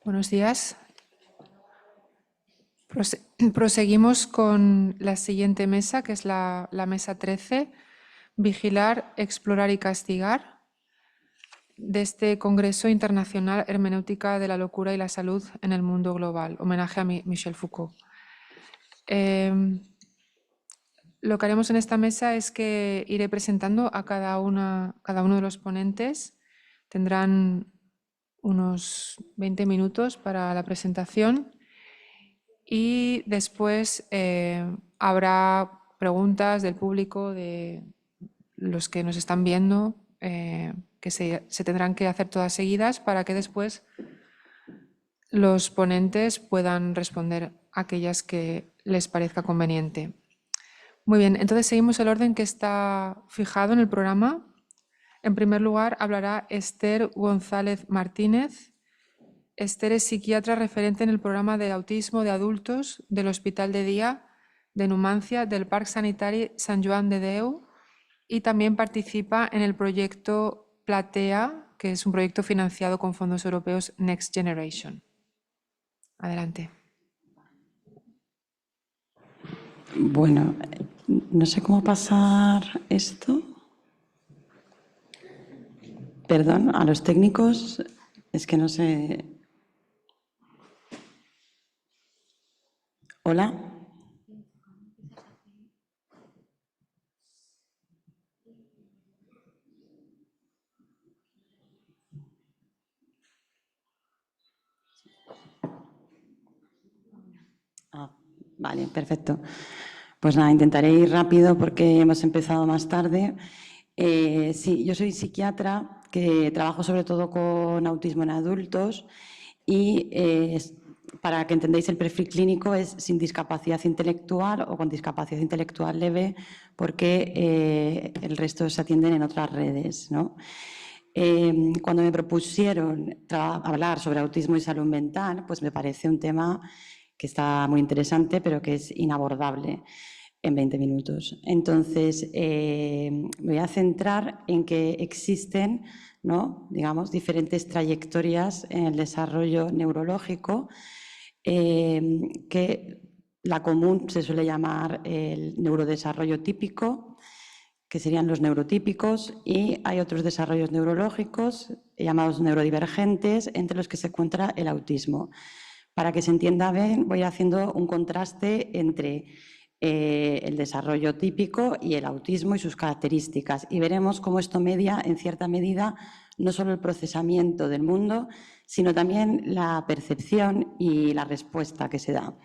Buenos días. Proseguimos con la siguiente mesa, que es la mesa 13, Vigilar, Explorar y Castigar, de este Congreso Internacional Hermenéutica de la Locura y la Salud en el Mundo Global, homenaje a Michel Foucault. Lo que haremos en esta mesa es que iré presentando a cada uno de los ponentes. Tendrán unos 20 minutos para la presentación y después habrá preguntas del público, de los que nos están viendo, que se tendrán que hacer todas seguidas para que después los ponentes puedan responder aquellas que les parezca conveniente. Muy bien, entonces seguimos el orden que está fijado en el programa. En primer lugar, hablará Esther González Martínez. Esther es psiquiatra referente en el programa de autismo de adultos del Hospital de Día de Numancia del Parc Sanitari Sant Joan de Déu y también participa en el proyecto Platea, que es un proyecto financiado con fondos europeos Next Generation. Adelante. Bueno, no sé cómo pasar esto. Perdón, a los técnicos, es que no sé. Hola. Vale, perfecto. Pues nada, intentaré ir rápido porque hemos empezado más tarde. Sí, yo soy psiquiatra que trabajo sobre todo con autismo en adultos y para que entendáis el perfil clínico es sin discapacidad intelectual o con discapacidad intelectual leve porque el resto se atienden en otras redes, ¿no? Cuando me propusieron hablar sobre autismo y salud mental, pues me parece un tema que está muy interesante, pero que es inabordable en 20 minutos. Entonces, me voy a centrar en que existen, ¿no?, digamos, diferentes trayectorias en el desarrollo neurológico, que la común se suele llamar el neurodesarrollo típico, que serían los neurotípicos, y hay otros desarrollos neurológicos llamados neurodivergentes, entre los que se encuentra el autismo. Para que se entienda bien, voy haciendo un contraste entre el desarrollo típico y el autismo y sus características. Y veremos cómo esto media, en cierta medida, no solo el procesamiento del mundo, sino también la percepción y la respuesta que se da.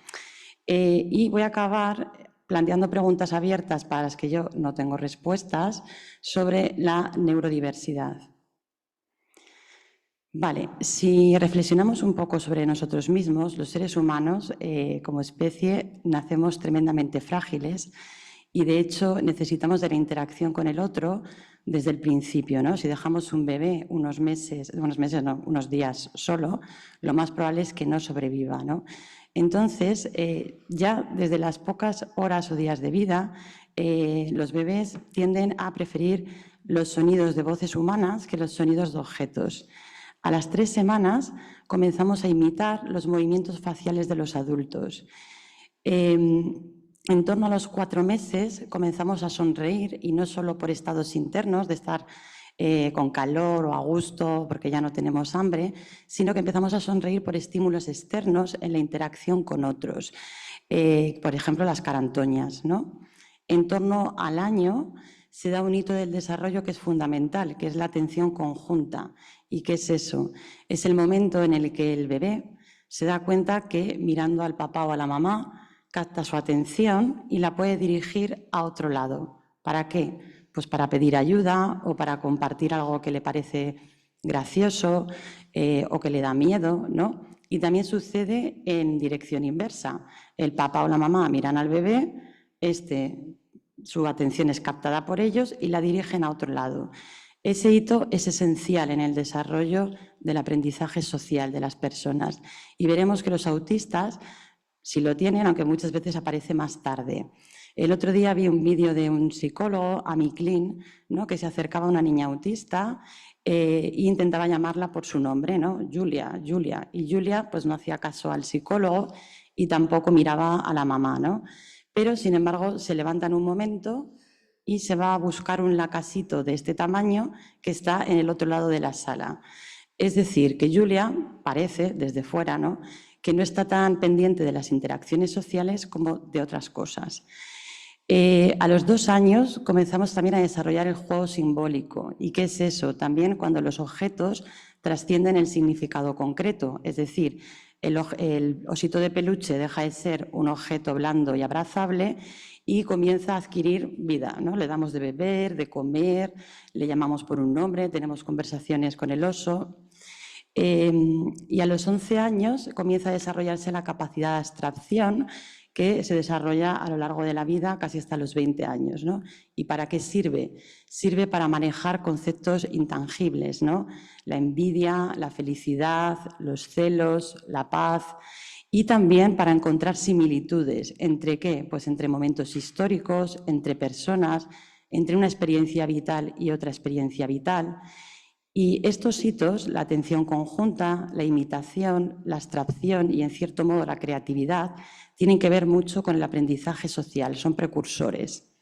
Y voy a acabar planteando preguntas abiertas para las que yo no tengo respuestas sobre la neurodiversidad. Vale, si reflexionamos un poco sobre nosotros mismos, los seres humanos, como especie, nacemos tremendamente frágiles y, de hecho, necesitamos de la interacción con el otro desde el principio, ¿no? Si dejamos un bebé unos días solo, lo más probable es que no sobreviva, ¿no? Entonces, ya desde las pocas horas o días de vida, los bebés tienden a preferir los sonidos de voces humanas que los sonidos de objetos. A las 3 semanas comenzamos a imitar los movimientos faciales de los adultos. En torno a los 4 meses comenzamos a sonreír, y no solo por estados internos de estar con calor o a gusto porque ya no tenemos hambre, sino que empezamos a sonreír por estímulos externos en la interacción con otros. Por ejemplo, las carantoñas, ¿no? En torno al año se da un hito del desarrollo que es fundamental, que es la atención conjunta. ¿Y qué es eso? Es el momento en el que el bebé se da cuenta que, mirando al papá o a la mamá, capta su atención y la puede dirigir a otro lado. ¿Para qué? Pues para pedir ayuda o para compartir algo que le parece gracioso o que le da miedo, ¿no? Y también sucede en dirección inversa. El papá o la mamá miran al bebé, su atención es captada por ellos y la dirigen a otro lado. Ese hito es esencial en el desarrollo del aprendizaje social de las personas. Y veremos que los autistas, si lo tienen, aunque muchas veces aparece más tarde. El otro día vi un vídeo de un psicólogo, Amy Klein, ¿no?, que se acercaba a una niña autista e intentaba llamarla por su nombre, ¿no? Julia, Julia. Y Julia pues no hacía caso al psicólogo y tampoco miraba a la mamá, ¿no? Pero, sin embargo, se levanta en un momento y se va a buscar un lacasito de este tamaño que está en el otro lado de la sala. Es decir, que Julia parece, desde fuera, ¿no?, que no está tan pendiente de las interacciones sociales como de otras cosas. A los 2 años comenzamos también a desarrollar el juego simbólico. ¿Y qué es eso? También cuando los objetos trascienden el significado concreto, es decir, el osito de peluche deja de ser un objeto blando y abrazable y comienza a adquirir vida, ¿no? Le damos de beber, de comer, le llamamos por un nombre, tenemos conversaciones con el oso. Y a los 11 años comienza a desarrollarse la capacidad de abstracción que se desarrolla a lo largo de la vida, casi hasta los 20 años, ¿no? ¿Y para qué sirve? Sirve para manejar conceptos intangibles, ¿no? La envidia, la felicidad, los celos, la paz, y también para encontrar similitudes. ¿Entre qué? Pues entre momentos históricos, entre personas, entre una experiencia vital y otra experiencia vital. Y estos hitos, la atención conjunta, la imitación, la abstracción y, en cierto modo, la creatividad, tienen que ver mucho con el aprendizaje social, son precursores.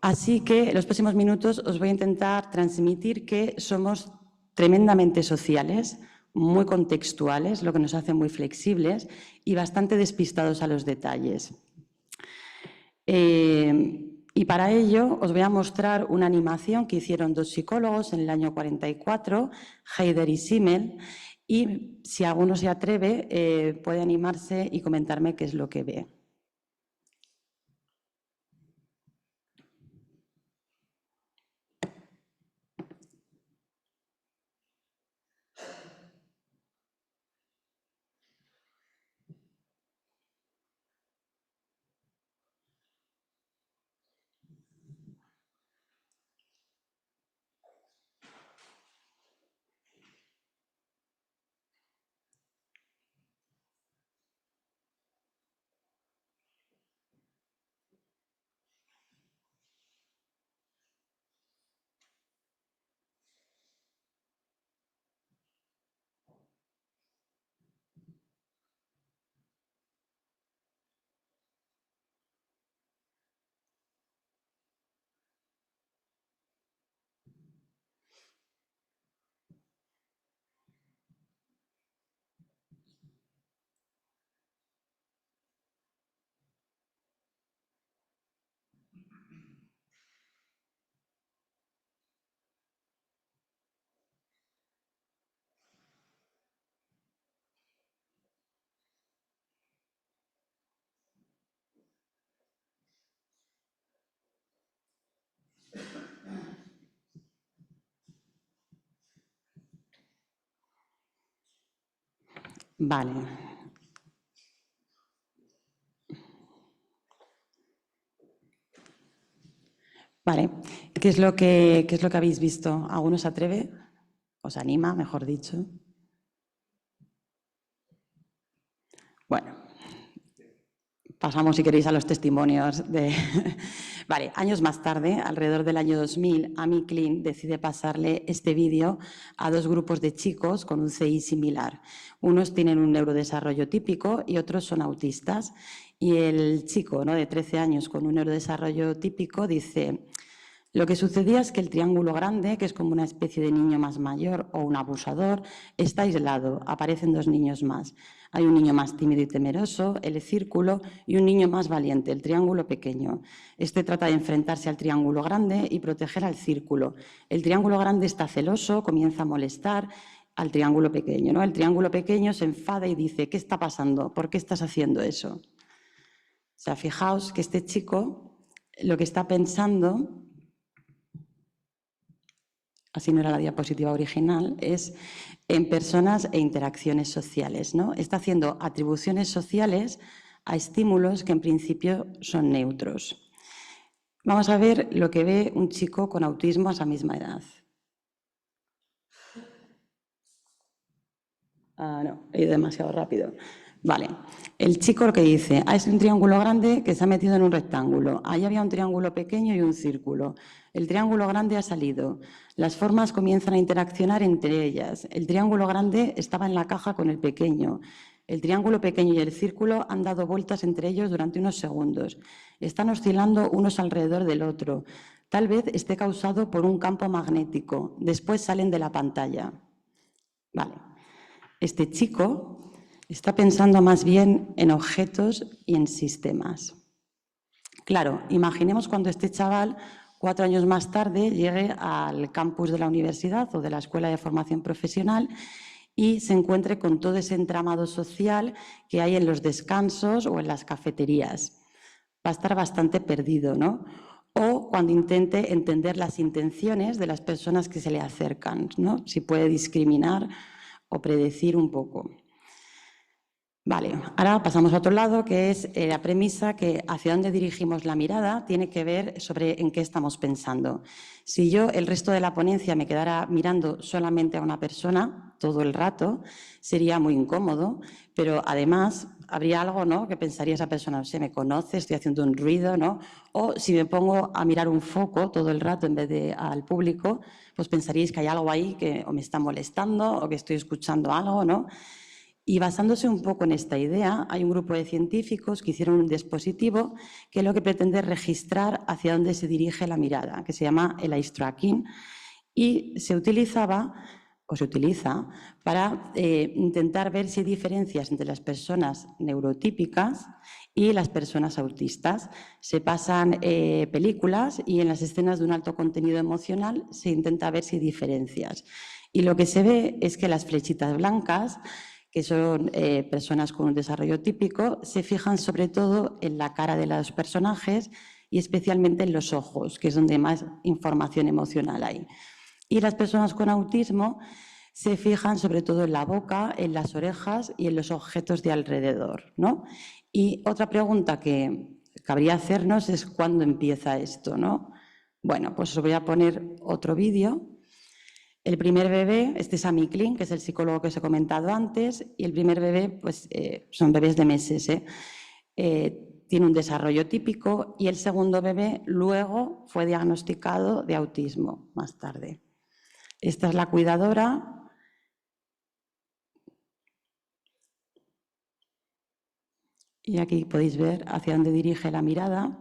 Así que en los próximos minutos os voy a intentar transmitir que somos tremendamente sociales, muy contextuales, lo que nos hace muy flexibles y bastante despistados a los detalles. Y para ello os voy a mostrar una animación que hicieron 2 psicólogos en el año 44, Heider y Simmel, y si alguno se atreve puede animarse y comentarme qué es lo que ve. Vale. Vale. ¿Qué es lo que habéis visto? ¿Alguno se atreve? ¿Os anima, mejor dicho? Bueno, pasamos, si queréis, a los testimonios de... Vale, años más tarde, alrededor del año 2000, Amy Klein decide pasarle este vídeo a 2 grupos de chicos con un CI similar. Unos tienen un neurodesarrollo típico y otros son autistas. Y el chico, ¿no?, de 13 años con un neurodesarrollo típico dice: lo que sucedía es que el triángulo grande, que es como una especie de niño más mayor o un abusador, está aislado, aparecen 2 niños más. Hay un niño más tímido y temeroso, el círculo, y un niño más valiente, el triángulo pequeño. Este trata de enfrentarse al triángulo grande y proteger al círculo. El triángulo grande está celoso, comienza a molestar al triángulo pequeño, ¿no? El triángulo pequeño se enfada y dice: ¿qué está pasando? ¿Por qué estás haciendo eso? O sea, fijaos que este chico lo que está pensando, así no era la diapositiva original, es en personas e interacciones sociales, ¿no? Está haciendo atribuciones sociales a estímulos que en principio son neutros. Vamos a ver lo que ve un chico con autismo a esa misma edad. No, he ido demasiado rápido. Vale, el chico lo que dice, es un triángulo grande que se ha metido en un rectángulo. Ahí había un triángulo pequeño y un círculo. El triángulo grande ha salido. Las formas comienzan a interaccionar entre ellas. El triángulo grande estaba en la caja con el pequeño. El triángulo pequeño y el círculo han dado vueltas entre ellos durante unos segundos. Están oscilando unos alrededor del otro. Tal vez esté causado por un campo magnético. Después salen de la pantalla. Vale. Este chico está pensando más bien en objetos y en sistemas. Claro, imaginemos cuando este chaval, 4 años más tarde, llegue al campus de la universidad o de la Escuela de Formación Profesional y se encuentre con todo ese entramado social que hay en los descansos o en las cafeterías. Va a estar bastante perdido, ¿no? O cuando intente entender las intenciones de las personas que se le acercan, ¿no? Si puede discriminar o predecir un poco. Vale, ahora pasamos a otro lado, que es la premisa que hacia dónde dirigimos la mirada tiene que ver sobre en qué estamos pensando. Si yo el resto de la ponencia me quedara mirando solamente a una persona todo el rato, sería muy incómodo, pero además habría algo, ¿no?, que pensaría esa persona, se me conoce, estoy haciendo un ruido, ¿no? O si me pongo a mirar un foco todo el rato en vez de al público, pues pensaríais que hay algo ahí que o me está molestando o que estoy escuchando algo, ¿no? Y basándose un poco en esta idea, hay un grupo de científicos que hicieron un dispositivo que lo que pretende es registrar hacia dónde se dirige la mirada, que se llama el eye tracking, y se utilizaba o se utiliza para intentar ver si hay diferencias entre las personas neurotípicas y las personas autistas. Se pasan películas y en las escenas de un alto contenido emocional se intenta ver si hay diferencias. Y lo que se ve es que las flechitas blancas, que son personas con un desarrollo típico, se fijan sobre todo en la cara de los personajes y especialmente en los ojos, que es donde más información emocional hay. Y las personas con autismo se fijan sobre todo en la boca, en las orejas y en los objetos de alrededor, ¿no? Y otra pregunta que cabría hacernos es ¿cuándo empieza esto, no? Bueno, pues os voy a poner otro vídeo. El primer bebé, este es Amy Klein, que es el psicólogo que os he comentado antes, y el primer bebé, pues son bebés de meses, tiene un desarrollo típico, y el segundo bebé luego fue diagnosticado de autismo más tarde. Esta es la cuidadora. Y aquí podéis ver hacia dónde dirige la mirada.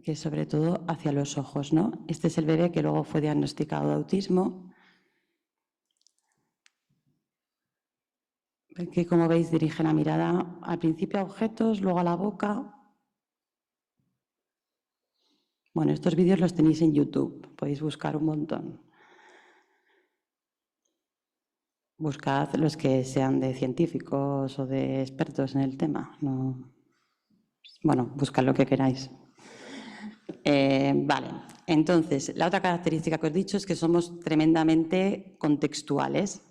Que sobre todo hacia los ojos, ¿no? Este es el bebé que luego fue diagnosticado de autismo. Que, como veis, dirige la mirada al principio a objetos, luego a la boca. Bueno, estos vídeos los tenéis en YouTube, podéis buscar un montón. Buscad los que sean de científicos o de expertos en el tema. No... Bueno, buscad lo que queráis. Vale, entonces, la otra característica que os he dicho es que somos tremendamente contextuales.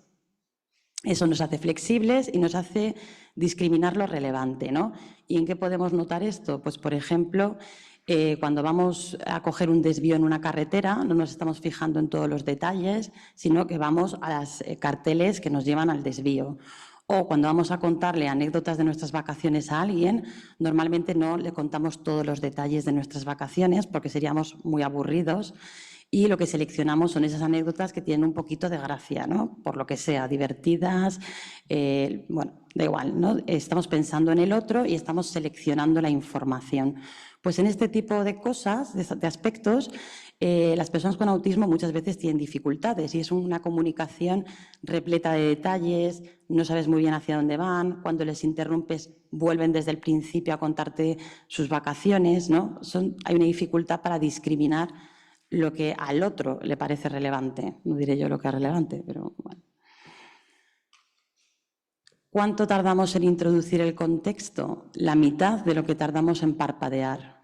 Eso nos hace flexibles y nos hace discriminar lo relevante, ¿no? ¿Y en qué podemos notar esto? Pues, por ejemplo, cuando vamos a coger un desvío en una carretera, no nos estamos fijando en todos los detalles, sino que vamos a los carteles que nos llevan al desvío. O cuando vamos a contarle anécdotas de nuestras vacaciones a alguien, normalmente no le contamos todos los detalles de nuestras vacaciones porque seríamos muy aburridos. Y lo que seleccionamos son esas anécdotas que tienen un poquito de gracia, ¿no? Por lo que sea, divertidas, bueno, da igual, ¿no? Estamos pensando en el otro y estamos seleccionando la información. Pues en este tipo de cosas, de aspectos, las personas con autismo muchas veces tienen dificultades y es una comunicación repleta de detalles, no sabes muy bien hacia dónde van, cuando les interrumpes vuelven desde el principio a contarte sus vacaciones, ¿no? Hay una dificultad para discriminar lo que al otro le parece relevante. No diré yo lo que es relevante, pero bueno. ¿Cuánto tardamos en introducir el contexto? La mitad de lo que tardamos en parpadear.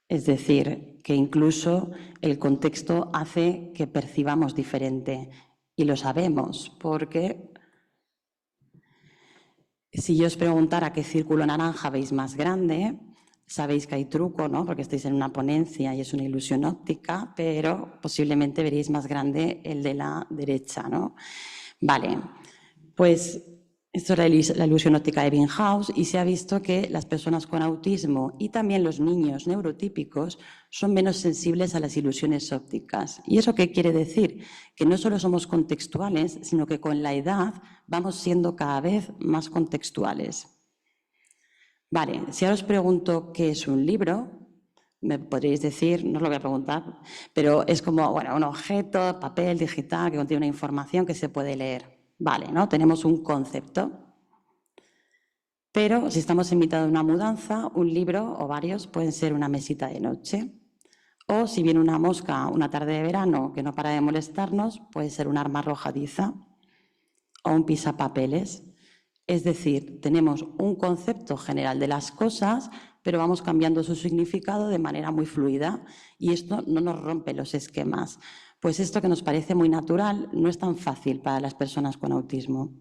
Es decir, que incluso el contexto hace que percibamos diferente. Y lo sabemos porque si yo os preguntara qué círculo naranja veis más grande, Sabéis que hay truco, ¿no? Porque estáis en una ponencia y es una ilusión óptica, pero posiblemente veréis más grande el de la derecha, ¿no? Vale, pues esto es la ilusión óptica de Ebbinghaus y se ha visto que las personas con autismo y también los niños neurotípicos son menos sensibles a las ilusiones ópticas. ¿Y eso qué quiere decir? Que no solo somos contextuales, sino que con la edad vamos siendo cada vez más contextuales. Vale, si ahora os pregunto qué es un libro, me podréis decir, no os lo voy a preguntar, pero es como bueno, un objeto, papel, digital, que contiene una información que se puede leer. Vale, ¿no? Tenemos un concepto. Pero si estamos en mitad de una mudanza, un libro o varios pueden ser una mesita de noche. O si viene una mosca una tarde de verano que no para de molestarnos, puede ser un arma arrojadiza o un pisapapeles. Es decir, tenemos un concepto general de las cosas, pero vamos cambiando su significado de manera muy fluida y esto no nos rompe los esquemas. Pues esto que nos parece muy natural no es tan fácil para las personas con autismo.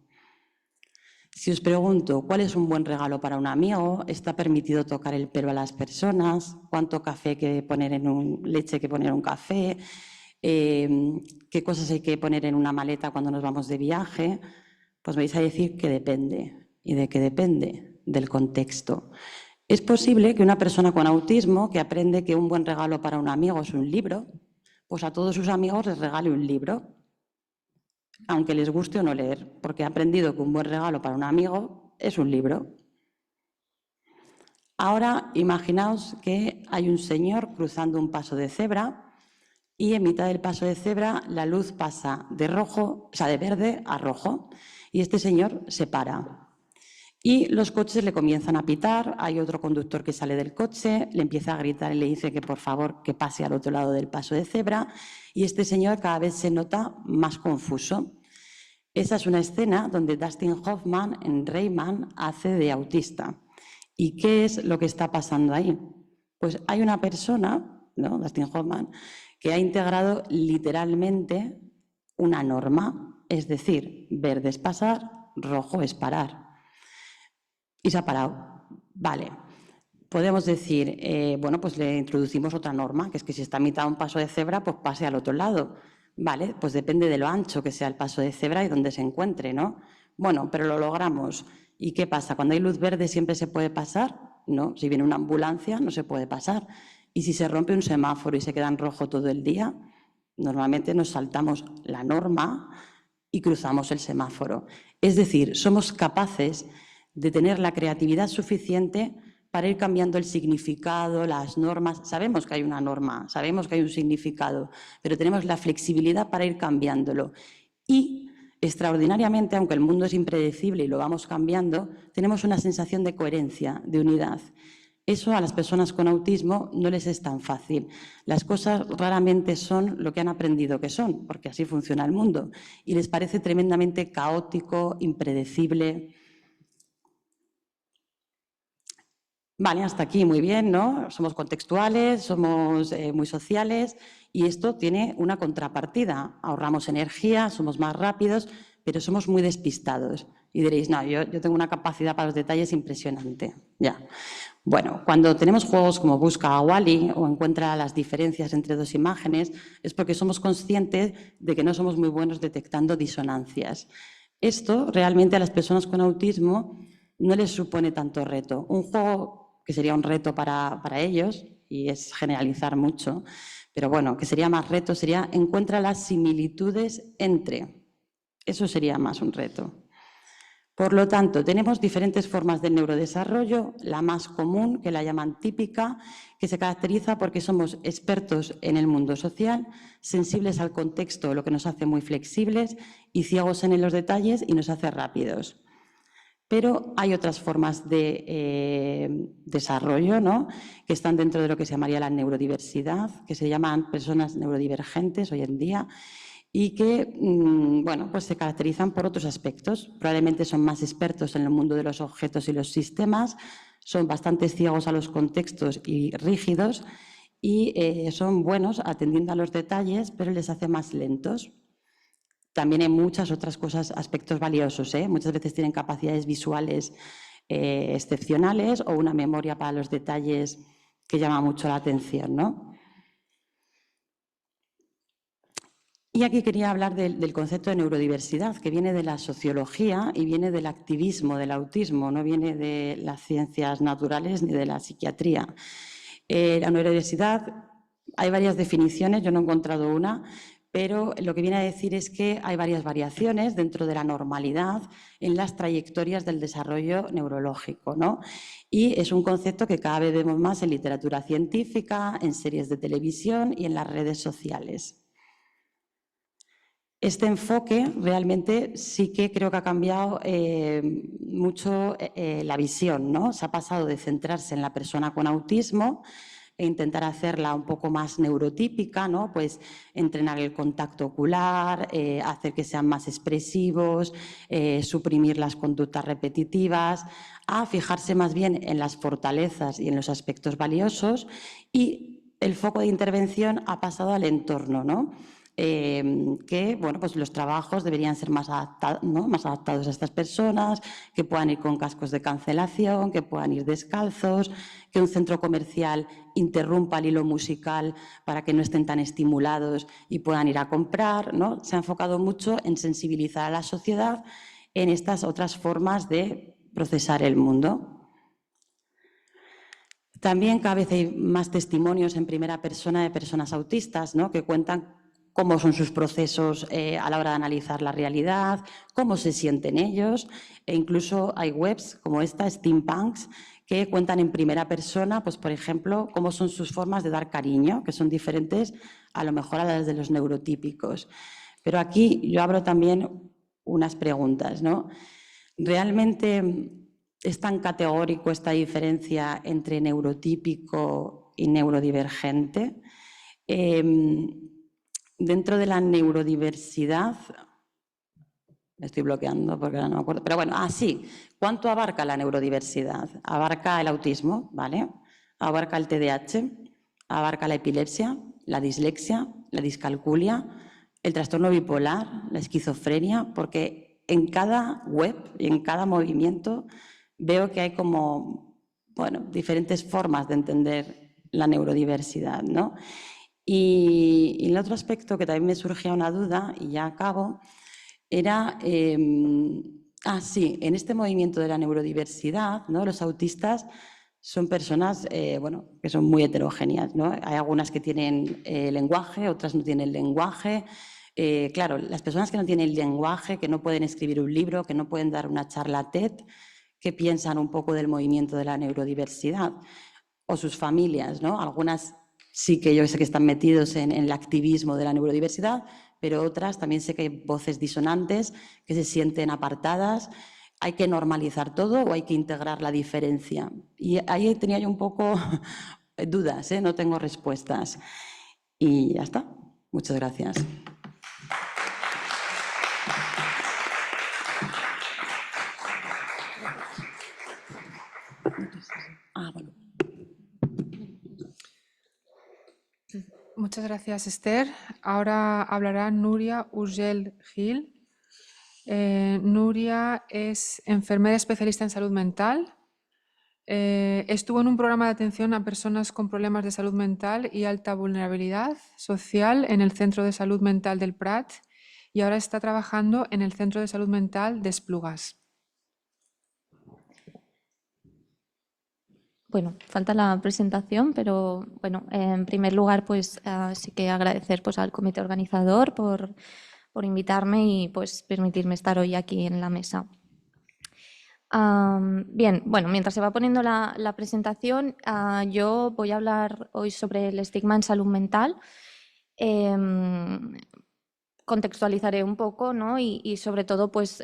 Si os pregunto cuál es un buen regalo para un amigo, ¿está permitido tocar el pelo a las personas? ¿Cuánto café hay que poner leche hay que poner en un café? ¿Qué cosas hay que poner en una maleta cuando nos vamos de viaje? Pues vais a decir que depende. ¿Y de qué depende? Del contexto. Es posible que una persona con autismo que aprende que un buen regalo para un amigo es un libro, pues a todos sus amigos les regale un libro, aunque les guste o no leer, porque ha aprendido que un buen regalo para un amigo es un libro. Ahora imaginaos que hay un señor cruzando un paso de cebra y en mitad del paso de cebra la luz pasa de verde a rojo y este señor se para. Y los coches le comienzan a pitar, hay otro conductor que sale del coche, le empieza a gritar y le dice que por favor que pase al otro lado del paso de cebra y este señor cada vez se nota más confuso. Esa es una escena donde Dustin Hoffman en Rayman hace de autista. ¿Y qué es lo que está pasando ahí? Pues hay una persona, ¿no? Dustin Hoffman, que ha integrado literalmente una norma, es decir, verde es pasar, rojo es parar. Y se ha parado. Vale. Podemos decir, bueno, pues le introducimos otra norma, que es que si está a mitad de un paso de cebra, pues pase al otro lado. Vale, pues depende de lo ancho que sea el paso de cebra y dónde se encuentre, ¿no? Bueno, pero lo logramos. ¿Y qué pasa? ¿Cuando hay luz verde siempre se puede pasar? No, si viene una ambulancia no se puede pasar. Y si se rompe un semáforo y se queda en rojo todo el día, normalmente nos saltamos la norma y cruzamos el semáforo. Es decir, somos capaces de tener la creatividad suficiente para ir cambiando el significado, las normas. Sabemos que hay una norma, sabemos que hay un significado, pero tenemos la flexibilidad para ir cambiándolo. Y, extraordinariamente, aunque el mundo es impredecible y lo vamos cambiando, tenemos una sensación de coherencia, de unidad. Eso a las personas con autismo no les es tan fácil. Las cosas raramente son lo que han aprendido que son, porque así funciona el mundo, y les parece tremendamente caótico, impredecible. Vale, hasta aquí muy bien, ¿no? Somos contextuales, somos muy sociales y esto tiene una contrapartida. Ahorramos energía, somos más rápidos, pero somos muy despistados. Y diréis, no, yo tengo una capacidad para los detalles impresionante. Ya. Bueno, cuando tenemos juegos como Busca a Wall-E o Encuentra las diferencias entre dos imágenes, es porque somos conscientes de que no somos muy buenos detectando disonancias. Esto realmente a las personas con autismo no les supone tanto reto. Un juego que sería un reto para ellos, y es generalizar mucho, pero bueno, que sería más reto, sería encuentra las similitudes entre. Eso sería más un reto. Por lo tanto, tenemos diferentes formas del neurodesarrollo, la más común, que la llaman típica, que se caracteriza porque somos expertos en el mundo social, sensibles al contexto, lo que nos hace muy flexibles, y ciegos en los detalles y nos hace rápidos. Pero hay otras formas de desarrollo, ¿no?, que están dentro de lo que se llamaría la neurodiversidad, que se llaman personas neurodivergentes hoy en día y que bueno, pues se caracterizan por otros aspectos. Probablemente son más expertos en el mundo de los objetos y los sistemas, son bastante ciegos a los contextos y rígidos y son buenos atendiendo a los detalles, pero les hace más lentos. También hay muchas otras cosas, aspectos valiosos, ¿eh? Muchas veces tienen capacidades visuales excepcionales o una memoria para los detalles que llama mucho la atención, ¿no? Y aquí quería hablar del concepto de neurodiversidad, que viene de la sociología y viene del activismo, del autismo, no viene de las ciencias naturales ni de la psiquiatría. La neurodiversidad, hay varias definiciones, yo no he encontrado una, pero lo que viene a decir es que hay varias variaciones dentro de la normalidad en las trayectorias del desarrollo neurológico, ¿no? Y es un concepto que cada vez vemos más en literatura científica, en series de televisión y en las redes sociales. Este enfoque realmente sí que creo que ha cambiado mucho la visión, ¿no? Se ha pasado de centrarse en la persona con autismo e intentar hacerla un poco más neurotípica, ¿no? Pues entrenar el contacto ocular, hacer que sean más expresivos, suprimir las conductas repetitivas, a fijarse más bien en las fortalezas y en los aspectos valiosos, y el foco de intervención ha pasado al entorno, ¿no? Que bueno, pues los trabajos deberían ser más adaptados a estas personas, que puedan ir con cascos de cancelación, que puedan ir descalzos, que un centro comercial interrumpa el hilo musical para que no estén tan estimulados y puedan ir a comprar, ¿no? Se ha enfocado mucho en sensibilizar a la sociedad en estas otras formas de procesar el mundo. También cada vez hay más testimonios en primera persona de personas autistas, ¿no? Que cuentan cómo son sus procesos a la hora de analizar la realidad, cómo se sienten ellos, e incluso hay webs como esta, Steampunks, que cuentan en primera persona, pues por ejemplo, cómo son sus formas de dar cariño, que son diferentes a lo mejor a las de los neurotípicos. Pero aquí yo abro también unas preguntas, ¿no? ¿Realmente es tan categórico esta diferencia entre neurotípico y neurodivergente? Dentro de la neurodiversidad, me estoy bloqueando porque ahora no me acuerdo, pero bueno, sí, ¿cuánto abarca la neurodiversidad? Abarca el autismo, ¿vale? Abarca el TDAH, abarca la epilepsia, la dislexia, la discalculia, el trastorno bipolar, la esquizofrenia, porque en cada web y en cada movimiento veo que hay como, bueno, diferentes formas de entender la neurodiversidad, ¿no? Y el otro aspecto que también me surgía una duda, y ya acabo, era, sí, en este movimiento de la neurodiversidad, ¿no? Los autistas son personas, bueno, que son muy heterogéneas, ¿no? Hay algunas que tienen lenguaje, otras no tienen lenguaje. Claro, las personas que no tienen lenguaje, que no pueden escribir un libro, que no pueden dar una charla TED, ¿qué piensan un poco del movimiento de la neurodiversidad? O sus familias, ¿no? Algunas sí que yo sé que están metidos en el activismo de la neurodiversidad, pero otras también sé que hay voces disonantes que se sienten apartadas. ¿Hay que normalizar todo o hay que integrar la diferencia? Y ahí tenía yo un poco dudas, ¿eh? No tengo respuestas. Y ya está. Muchas gracias. Bueno. Muchas gracias, Esther. Ahora hablará Nuria Urgell Gil. Nuria es enfermera especialista en salud mental. Estuvo en un programa de atención a personas con problemas de salud mental y alta vulnerabilidad social en el Centro de Salud Mental del Prat y ahora está trabajando en el Centro de Salud Mental de Esplugas. Bueno, falta la presentación, pero bueno, en primer lugar, pues sí que agradecer pues, al comité organizador por invitarme y pues permitirme estar hoy aquí en la mesa. Bien, bueno, mientras se va poniendo la presentación, yo voy a hablar hoy sobre el estigma en salud mental. Contextualizaré un poco, ¿no? Y sobre todo, pues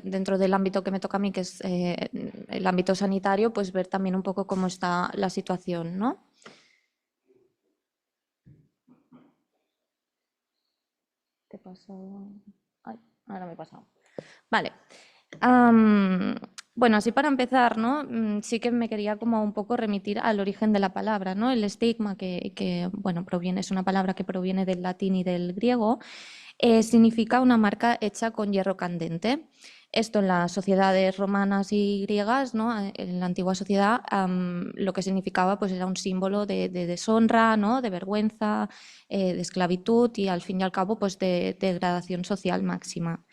dentro del ámbito que me toca a mí, que es el ámbito sanitario, pues ver también un poco cómo está la situación, ¿no? ¿Qué pasó? Ay, ahora me he pasado. Vale. Bueno, así para empezar, ¿no? Sí que me quería como un poco remitir al origen de la palabra, ¿no? El estigma, que bueno, es una palabra que proviene del latín y del griego, significa una marca hecha con hierro candente. Esto en las sociedades romanas y griegas, ¿no? En la antigua sociedad, lo que significaba pues, era un símbolo de deshonra, ¿no? De vergüenza, de esclavitud y al fin y al cabo pues, de degradación social máxima.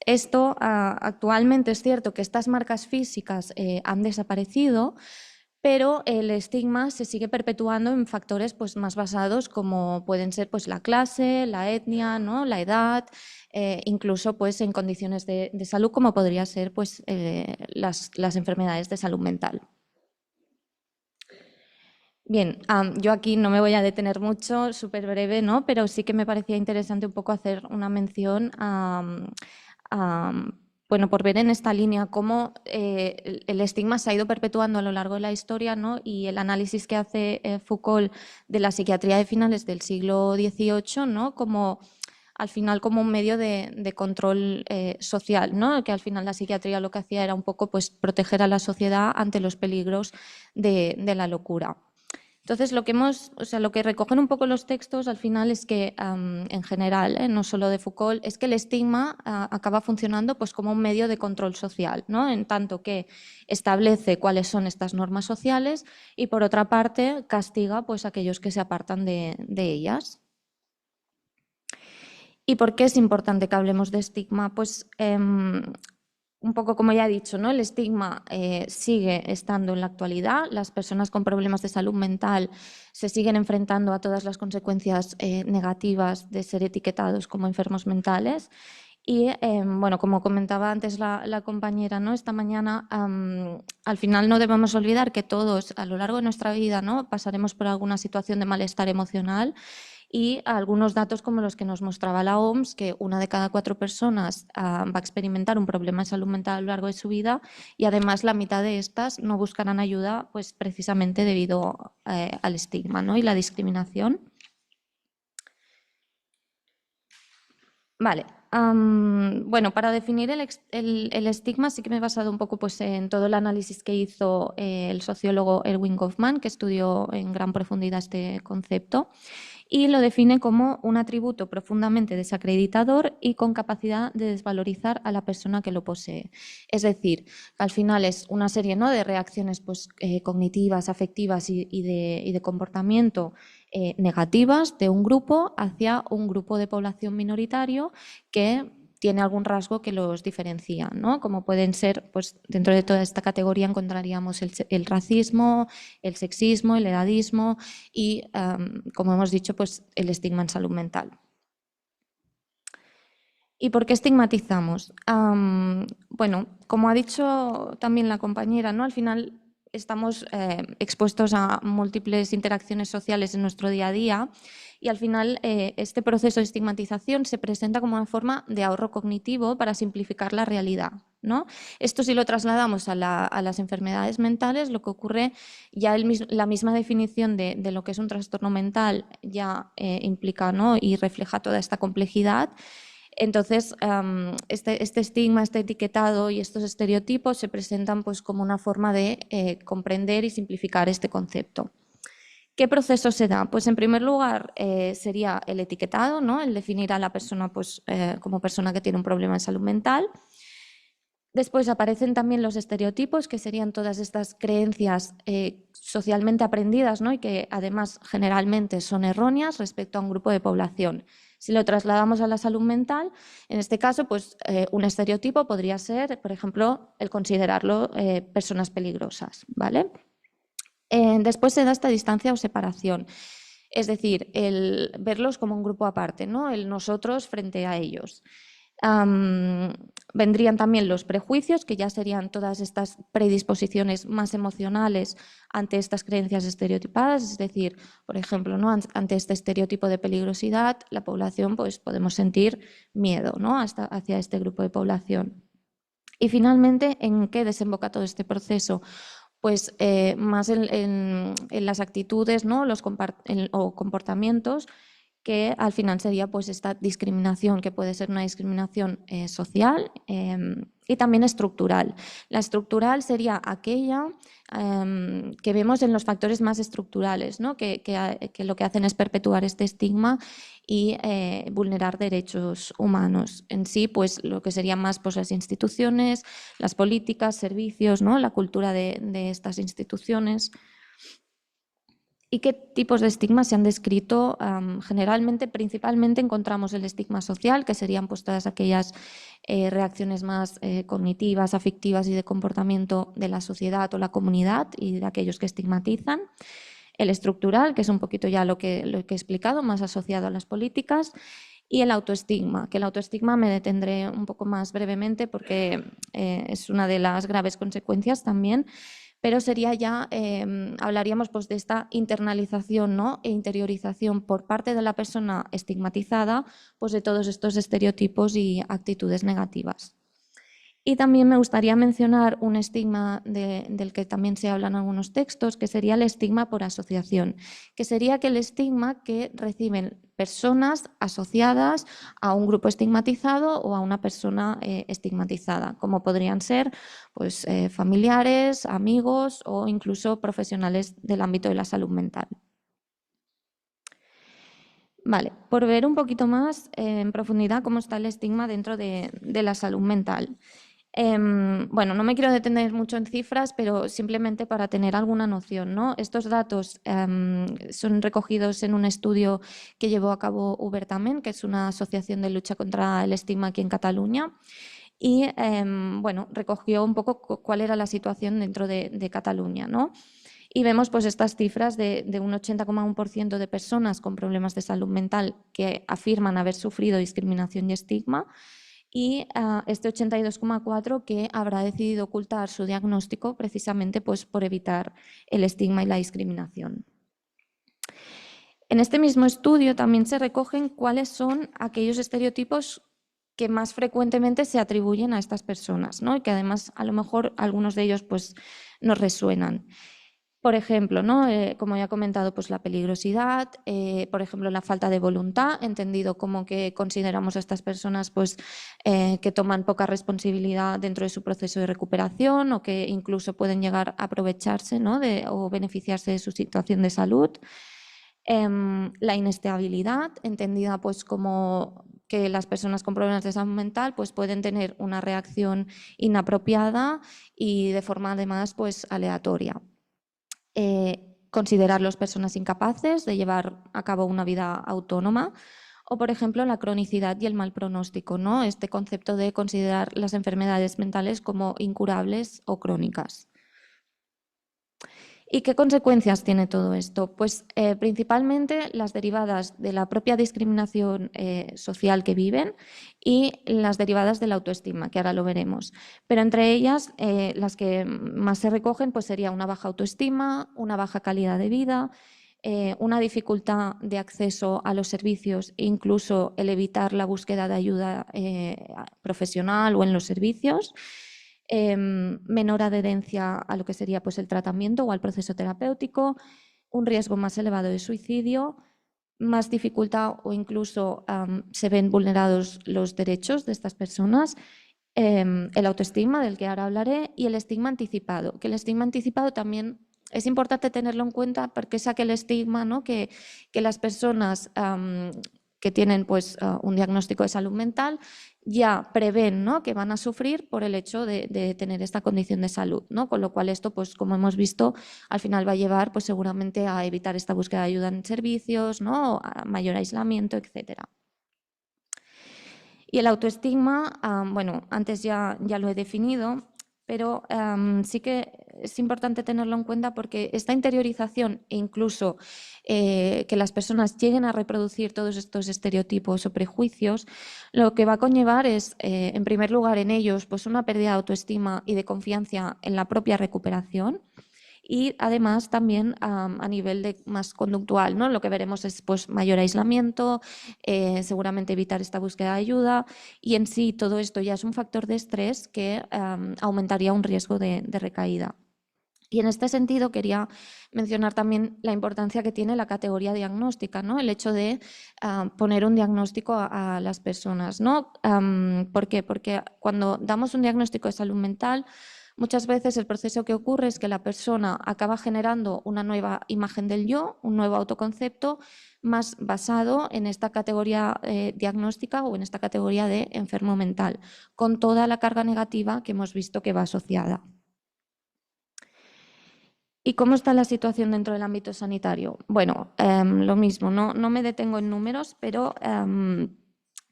Esto actualmente es cierto que estas marcas físicas han desaparecido, pero el estigma se sigue perpetuando en factores pues, más basados como pueden ser pues, la clase, la etnia, ¿no? La edad, incluso pues, en condiciones de salud como podría ser pues, las enfermedades de salud mental. Bien, yo aquí no me voy a detener mucho, súper breve, ¿no? Pero sí que me parecía interesante un poco hacer una mención bueno, por ver en esta línea cómo el estigma se ha ido perpetuando a lo largo de la historia, ¿no? Y el análisis que hace Foucault de la psiquiatría de finales del siglo XVIII, ¿no? Como al final como un medio de control social, ¿no? Que al final la psiquiatría lo que hacía era un poco pues, proteger a la sociedad ante los peligros de la locura. Entonces, lo que recogen un poco los textos al final es que, en general, no solo de Foucault, es que el estigma acaba funcionando pues, como un medio de control social, ¿no? En tanto que establece cuáles son estas normas sociales y, por otra parte, castiga pues, a aquellos que se apartan de ellas. ¿Y por qué es importante que hablemos de estigma? Pues un poco como ya he dicho, ¿no? El estigma sigue estando en la actualidad. Las personas con problemas de salud mental se siguen enfrentando a todas las consecuencias negativas de ser etiquetados como enfermos mentales. Y bueno, como comentaba antes la compañera, ¿no? Esta mañana, al final no debemos olvidar que todos a lo largo de nuestra vida, ¿no? Pasaremos por alguna situación de malestar emocional. Y algunos datos como los que nos mostraba la OMS, que 1 de cada 4 personas va a experimentar un problema de salud mental a lo largo de su vida y además la mitad de estas no buscarán ayuda pues, precisamente debido al estigma, ¿no? Y la discriminación. Vale. Bueno, para definir el estigma sí que me he basado un poco pues, en todo el análisis que hizo el sociólogo Erwin Goffman, que estudió en gran profundidad este concepto, y lo define como un atributo profundamente desacreditador y con capacidad de desvalorizar a la persona que lo posee. Es decir, al final es una serie, ¿no? de reacciones pues, cognitivas, afectivas y de comportamiento negativas de un grupo hacia un grupo de población minoritario que tiene algún rasgo que los diferencia, ¿no? Como pueden ser, pues dentro de toda esta categoría encontraríamos el racismo, el sexismo, el edadismo y, como hemos dicho, pues el estigma en salud mental. ¿Y por qué estigmatizamos? Bueno, como ha dicho también la compañera, ¿no? Al final estamos expuestos a múltiples interacciones sociales en nuestro día a día y al final este proceso de estigmatización se presenta como una forma de ahorro cognitivo para simplificar la realidad, ¿no? Esto si lo trasladamos a las enfermedades mentales, lo que ocurre ya la misma definición de lo que es un trastorno mental ya implica, ¿no? y refleja toda esta complejidad. Entonces, este estigma, este etiquetado y estos estereotipos se presentan pues, como una forma de comprender y simplificar este concepto. ¿Qué proceso se da? Pues en primer lugar sería el etiquetado, ¿no? El definir a la persona pues, como persona que tiene un problema de salud mental. Después aparecen también los estereotipos, que serían todas estas creencias socialmente aprendidas, ¿no? y que además generalmente son erróneas respecto a un grupo de población. Si lo trasladamos a la salud mental, en este caso, pues, un estereotipo podría ser, por ejemplo, el considerarlo personas peligrosas, ¿vale? Después se da esta distancia o separación, es decir, el verlos como un grupo aparte, ¿no? el nosotros frente a ellos. Vendrían también los prejuicios, que ya serían todas estas predisposiciones más emocionales ante estas creencias estereotipadas, es decir, por ejemplo, ¿no? ante este estereotipo de peligrosidad, la población pues, podemos sentir miedo, ¿no? hacia este grupo de población. Y finalmente, ¿en qué desemboca todo este proceso? Pues más en las actitudes, ¿no? o comportamientos que al final sería pues, esta discriminación, que puede ser una discriminación social, y también estructural. La estructural sería aquella que vemos en los factores más estructurales, ¿no? que lo que hacen es perpetuar este estigma y vulnerar derechos humanos. En sí, pues lo que serían más pues, las instituciones, las políticas, servicios, ¿no? La cultura de estas instituciones. ¿Y qué tipos de estigmas se han descrito? Generalmente, principalmente, encontramos el estigma social, que serían pues, todas aquellas reacciones más cognitivas, afectivas y de comportamiento de la sociedad o la comunidad y de aquellos que estigmatizan. El estructural, que es un poquito ya lo que he explicado, más asociado a las políticas. Y el autoestigma, que el autoestigma me detendré un poco más brevemente porque es una de las graves consecuencias también, pero sería ya, hablaríamos pues, de esta internalización, ¿no? E interiorización por parte de la persona estigmatizada pues, de todos estos estereotipos y actitudes negativas. Y también me gustaría mencionar un estigma del que también se habla en algunos textos, que sería el estigma por asociación, que sería aquel estigma que reciben personas asociadas a un grupo estigmatizado o a una persona estigmatizada, como podrían ser pues, familiares, amigos o incluso profesionales del ámbito de la salud mental. Vale, por ver un poquito más en profundidad cómo está el estigma dentro de la salud mental. Bueno, no me quiero detener mucho en cifras, pero simplemente para tener alguna noción, ¿no? Estos datos son recogidos en un estudio que llevó a cabo Ubertamen, que es una asociación de lucha contra el estigma aquí en Cataluña, y bueno, recogió un poco cuál era la situación dentro de Cataluña, ¿no? Y vemos pues, estas cifras de un 80,1% de personas con problemas de salud mental que afirman haber sufrido discriminación y estigma, y este 82,4% que habrá decidido ocultar su diagnóstico precisamente pues, por evitar el estigma y la discriminación. En este mismo estudio también se recogen cuáles son aquellos estereotipos que más frecuentemente se atribuyen a estas personas, ¿no? Y que además a lo mejor algunos de ellos pues, nos resuenan. Por ejemplo, ¿no? Como ya he comentado, pues la peligrosidad, por ejemplo, la falta de voluntad, entendido como que consideramos a estas personas pues, que toman poca responsabilidad dentro de su proceso de recuperación o que incluso pueden llegar a aprovecharse, ¿no? o beneficiarse de su situación de salud. La inestabilidad, entendida pues, como que las personas con problemas de salud mental pues, pueden tener una reacción inapropiada y de forma además pues, aleatoria. Considerarlos personas incapaces de llevar a cabo una vida autónoma o, por ejemplo, la cronicidad y el mal pronóstico, ¿no? Este concepto de considerar las enfermedades mentales como incurables o crónicas. ¿Y qué consecuencias tiene todo esto? Pues principalmente las derivadas de la propia discriminación social que viven y las derivadas de la autoestima, que ahora lo veremos. Pero entre ellas, las que más se recogen pues sería una baja autoestima, una baja calidad de vida, una dificultad de acceso a los servicios e incluso el evitar la búsqueda de ayuda profesional o en los servicios. Menor adherencia a lo que sería pues, el tratamiento o al proceso terapéutico, un riesgo más elevado de suicidio, más dificultad o incluso se ven vulnerados los derechos de estas personas, el autoestigma, del que ahora hablaré, y el estigma anticipado, que el estigma anticipado también es importante tenerlo en cuenta porque es aquel estigma, ¿no? que las personas que tienen pues, un diagnóstico de salud mental ya prevén, ¿no? que van a sufrir por el hecho de tener esta condición de salud, ¿no? Con lo cual esto, pues, como hemos visto, al final va a llevar pues, seguramente a evitar esta búsqueda de ayuda en servicios, ¿no? A mayor aislamiento, etc. Y el autoestigma, bueno, antes ya lo he definido, pero sí que es importante tenerlo en cuenta porque esta interiorización e incluso que las personas lleguen a reproducir todos estos estereotipos o prejuicios, lo que va a conllevar es, en primer lugar, en ellos pues una pérdida de autoestima y de confianza en la propia recuperación. Y además también a nivel más conductual, ¿no? Lo que veremos es pues, mayor aislamiento, seguramente evitar esta búsqueda de ayuda y en sí todo esto ya es un factor de estrés que aumentaría un riesgo de recaída. Y en este sentido quería mencionar también la importancia que tiene la categoría diagnóstica, ¿no? El hecho de poner un diagnóstico a las personas, ¿no? ¿Por qué? Porque cuando damos un diagnóstico de salud mental, muchas veces el proceso que ocurre es que la persona acaba generando una nueva imagen del yo, un nuevo autoconcepto, más basado en esta categoría diagnóstica o en esta categoría de enfermo mental, con toda la carga negativa que hemos visto que va asociada. ¿Y cómo está la situación dentro del ámbito sanitario? Bueno, lo mismo, no me detengo en números, pero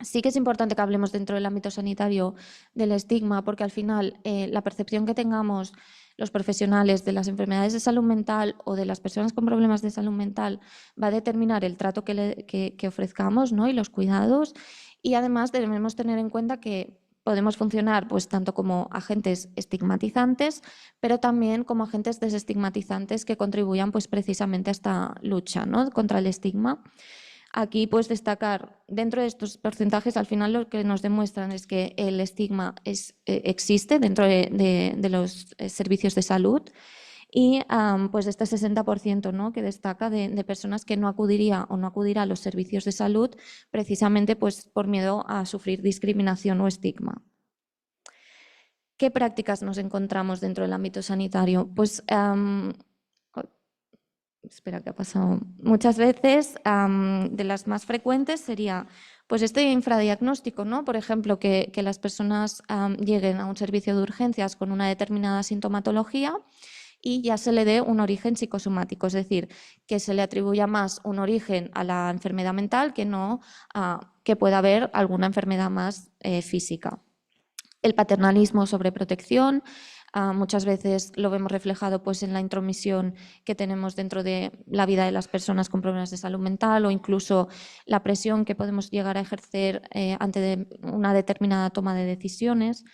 sí que es importante que hablemos dentro del ámbito sanitario del estigma, porque al final la percepción que tengamos los profesionales de las enfermedades de salud mental o de las personas con problemas de salud mental va a determinar el trato que ofrezcamos, ¿no? Y los cuidados. Y además debemos tener en cuenta que podemos funcionar pues, tanto como agentes estigmatizantes, pero también como agentes desestigmatizantes que contribuyan pues, precisamente a esta lucha, ¿no? Contra el estigma. Aquí pues destacar, dentro de estos porcentajes, al final lo que nos demuestran es que el estigma existe dentro de los servicios de salud y pues este 60%, ¿no? Que destaca de personas que no acudiría o no acudirá a los servicios de salud precisamente pues, por miedo a sufrir discriminación o estigma. ¿Qué prácticas nos encontramos dentro del ámbito sanitario? Pues espera, ¿qué ha pasado? Muchas veces, de las más frecuentes sería pues este infradiagnóstico, ¿no? Por ejemplo, que las personas lleguen a un servicio de urgencias con una determinada sintomatología y ya se le dé un origen psicosomático, es decir, que se le atribuya más un origen a la enfermedad mental que no que pueda haber alguna enfermedad más física. El paternalismo sobre protección, muchas veces lo vemos reflejado pues, en la intromisión que tenemos dentro de la vida de las personas con problemas de salud mental o incluso la presión que podemos llegar a ejercer ante una determinada toma de decisiones.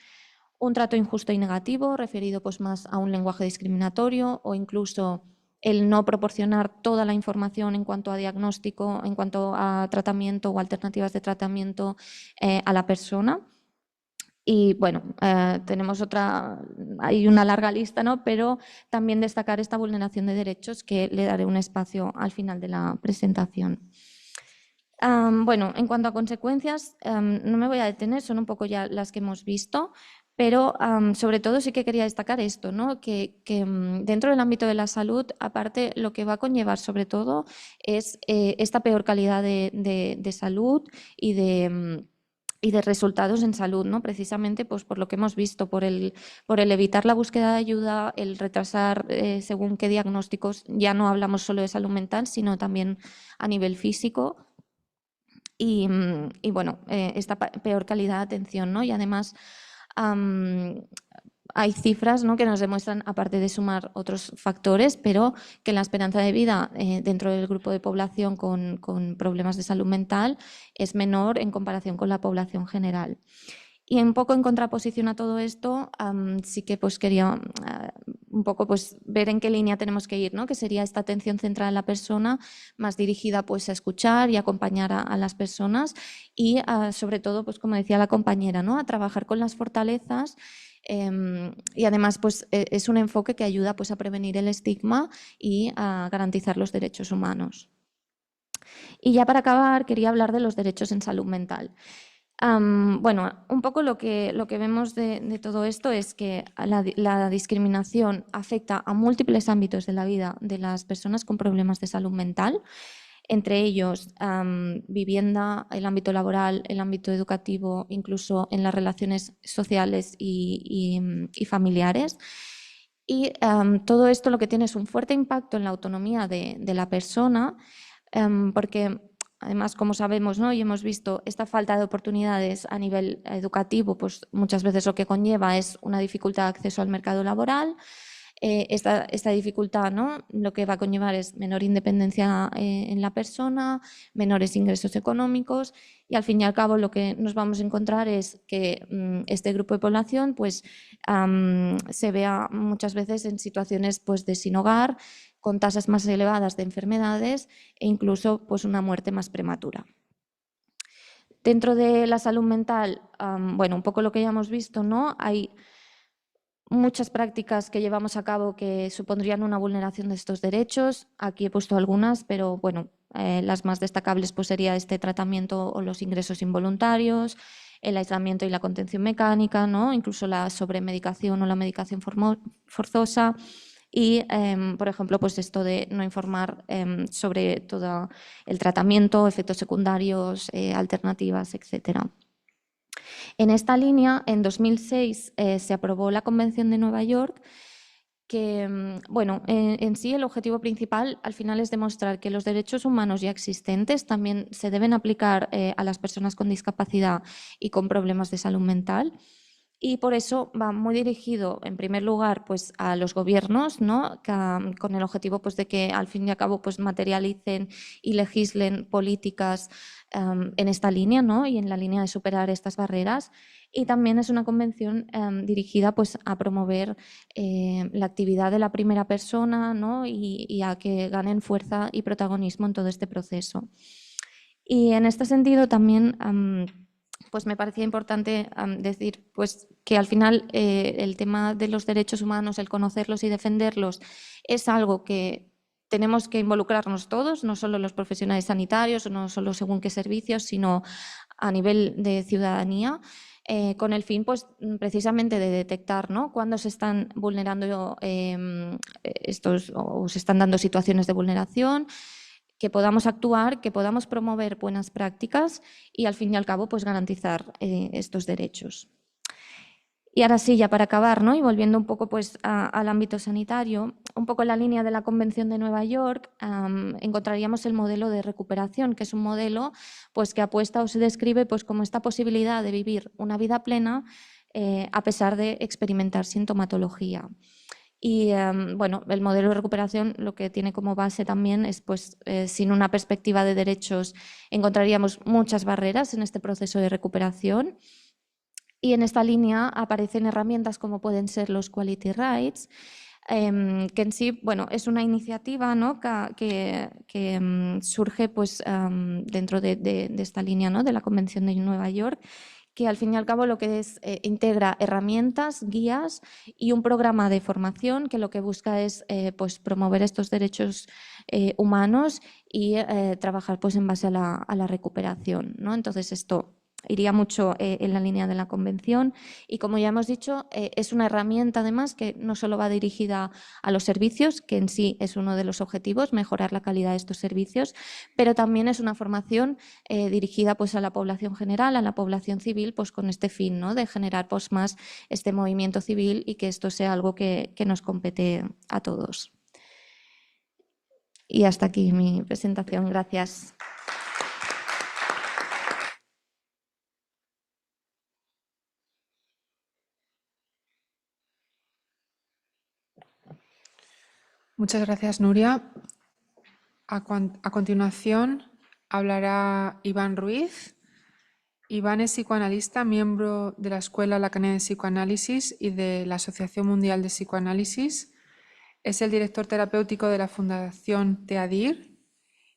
Un trato injusto y negativo, referido pues, más a un lenguaje discriminatorio o incluso el no proporcionar toda la información en cuanto a diagnóstico, en cuanto a tratamiento o alternativas de tratamiento a la persona. Y bueno, tenemos hay una larga lista, ¿no? Pero también destacar esta vulneración de derechos que le daré un espacio al final de la presentación. Bueno, en cuanto a consecuencias, no me voy a detener, son un poco ya las que hemos visto, pero sobre todo sí que quería destacar esto, ¿no? que dentro del ámbito de la salud, aparte, lo que va a conllevar sobre todo es esta peor calidad de salud y de resultados en salud, ¿no? Precisamente pues, por lo que hemos visto, por el evitar la búsqueda de ayuda, el retrasar según qué diagnósticos, ya no hablamos solo de salud mental, sino también a nivel físico. Y bueno, esta peor calidad de atención, ¿no? Y además hay cifras, ¿no? Que nos demuestran, aparte de sumar otros factores, pero que la esperanza de vida dentro del grupo de población con problemas de salud mental es menor en comparación con la población general. Y un poco en contraposición a todo esto, sí que pues quería un poco pues ver en qué línea tenemos que ir, ¿no? Que sería esta atención centrada en la persona, más dirigida pues a escuchar y acompañar a las personas y sobre todo, pues como decía la compañera, ¿no? A trabajar con las fortalezas y además pues es un enfoque que ayuda pues a prevenir el estigma y a garantizar los derechos humanos. Y ya para acabar quería hablar de los derechos en salud mental. Bueno, un poco lo que vemos de todo esto es que la discriminación afecta a múltiples ámbitos de la vida de las personas con problemas de salud mental, entre ellos vivienda, el ámbito laboral, el ámbito educativo, incluso en las relaciones sociales y familiares. Y todo esto lo que tiene es un fuerte impacto en la autonomía de la persona, porque además, como sabemos, ¿no? Y hemos visto, esta falta de oportunidades a nivel educativo, pues muchas veces lo que conlleva es una dificultad de acceso al mercado laboral. Esta dificultad, ¿no? Lo que va a conllevar es menor independencia en la persona, menores ingresos económicos y al fin y al cabo lo que nos vamos a encontrar es que este grupo de población pues, se vea muchas veces en situaciones pues, de sin hogar, con tasas más elevadas de enfermedades e incluso pues, una muerte más prematura. Dentro de la salud mental, bueno, un poco lo que ya hemos visto, ¿no? Hay muchas prácticas que llevamos a cabo que supondrían una vulneración de estos derechos. Aquí he puesto algunas, pero bueno, las más destacables pues sería este tratamiento o los ingresos involuntarios, el aislamiento y la contención mecánica, ¿no? Incluso la sobremedicación o la medicación forzosa y, por ejemplo, pues esto de no informar sobre todo el tratamiento, efectos secundarios, alternativas, etcétera. En esta línea, en 2006 se aprobó la Convención de Nueva York, que, bueno, en sí el objetivo principal al final es demostrar que los derechos humanos ya existentes también se deben aplicar a las personas con discapacidad y con problemas de salud mental. Y por eso va muy dirigido, en primer lugar, pues, a los gobiernos, ¿no? Con el objetivo pues, de que, al fin y al cabo, pues, materialicen y legislen políticas en esta línea, ¿no? Y en la línea de superar estas barreras. Y también es una convención dirigida pues, a promover la actividad de la primera persona, ¿no? Y a que ganen fuerza y protagonismo en todo este proceso. Y en este sentido también pues me parecía importante decir pues, que al final el tema de los derechos humanos, el conocerlos y defenderlos, es algo que tenemos que involucrarnos todos, no solo los profesionales sanitarios, no solo según qué servicios, sino a nivel de ciudadanía, con el fin pues, precisamente de detectar, ¿no?, cuándo se están vulnerando estos o se están dando situaciones de vulneración, que podamos actuar, que podamos promover buenas prácticas y, al fin y al cabo, pues garantizar estos derechos. Y ahora sí, ya para acabar, ¿no? Y volviendo un poco pues, al ámbito sanitario, un poco en la línea de la Convención de Nueva York, encontraríamos el modelo de recuperación, que es un modelo pues, que apuesta o se describe pues, como esta posibilidad de vivir una vida plena a pesar de experimentar sintomatología. Y bueno, el modelo de recuperación lo que tiene como base también es, pues, sin una perspectiva de derechos, encontraríamos muchas barreras en este proceso de recuperación. Y en esta línea aparecen herramientas como pueden ser los Quality Rights, que en sí, bueno, es una iniciativa, ¿no?, que surge pues, dentro de esta línea, ¿no?, de la Convención de Nueva York, que al fin y al cabo lo que es integra herramientas, guías y un programa de formación que lo que busca es pues, promover estos derechos humanos y trabajar pues, en base a la recuperación, ¿no? Entonces esto iría mucho en la línea de la Convención y, como ya hemos dicho, es una herramienta además que no solo va dirigida a los servicios, que en sí es uno de los objetivos, mejorar la calidad de estos servicios, pero también es una formación dirigida pues, a la población general, a la población civil, pues con este fin, ¿no?, de generar pues, más este movimiento civil y que esto sea algo que nos compete a todos. Y hasta aquí mi presentación. Gracias. Muchas gracias, Nuria. A continuación hablará Iván Ruiz. Iván es psicoanalista, miembro de la Escuela Lacaniana de Psicoanálisis y de la Asociación Mundial de Psicoanálisis. Es el director terapéutico de la Fundación TEADIR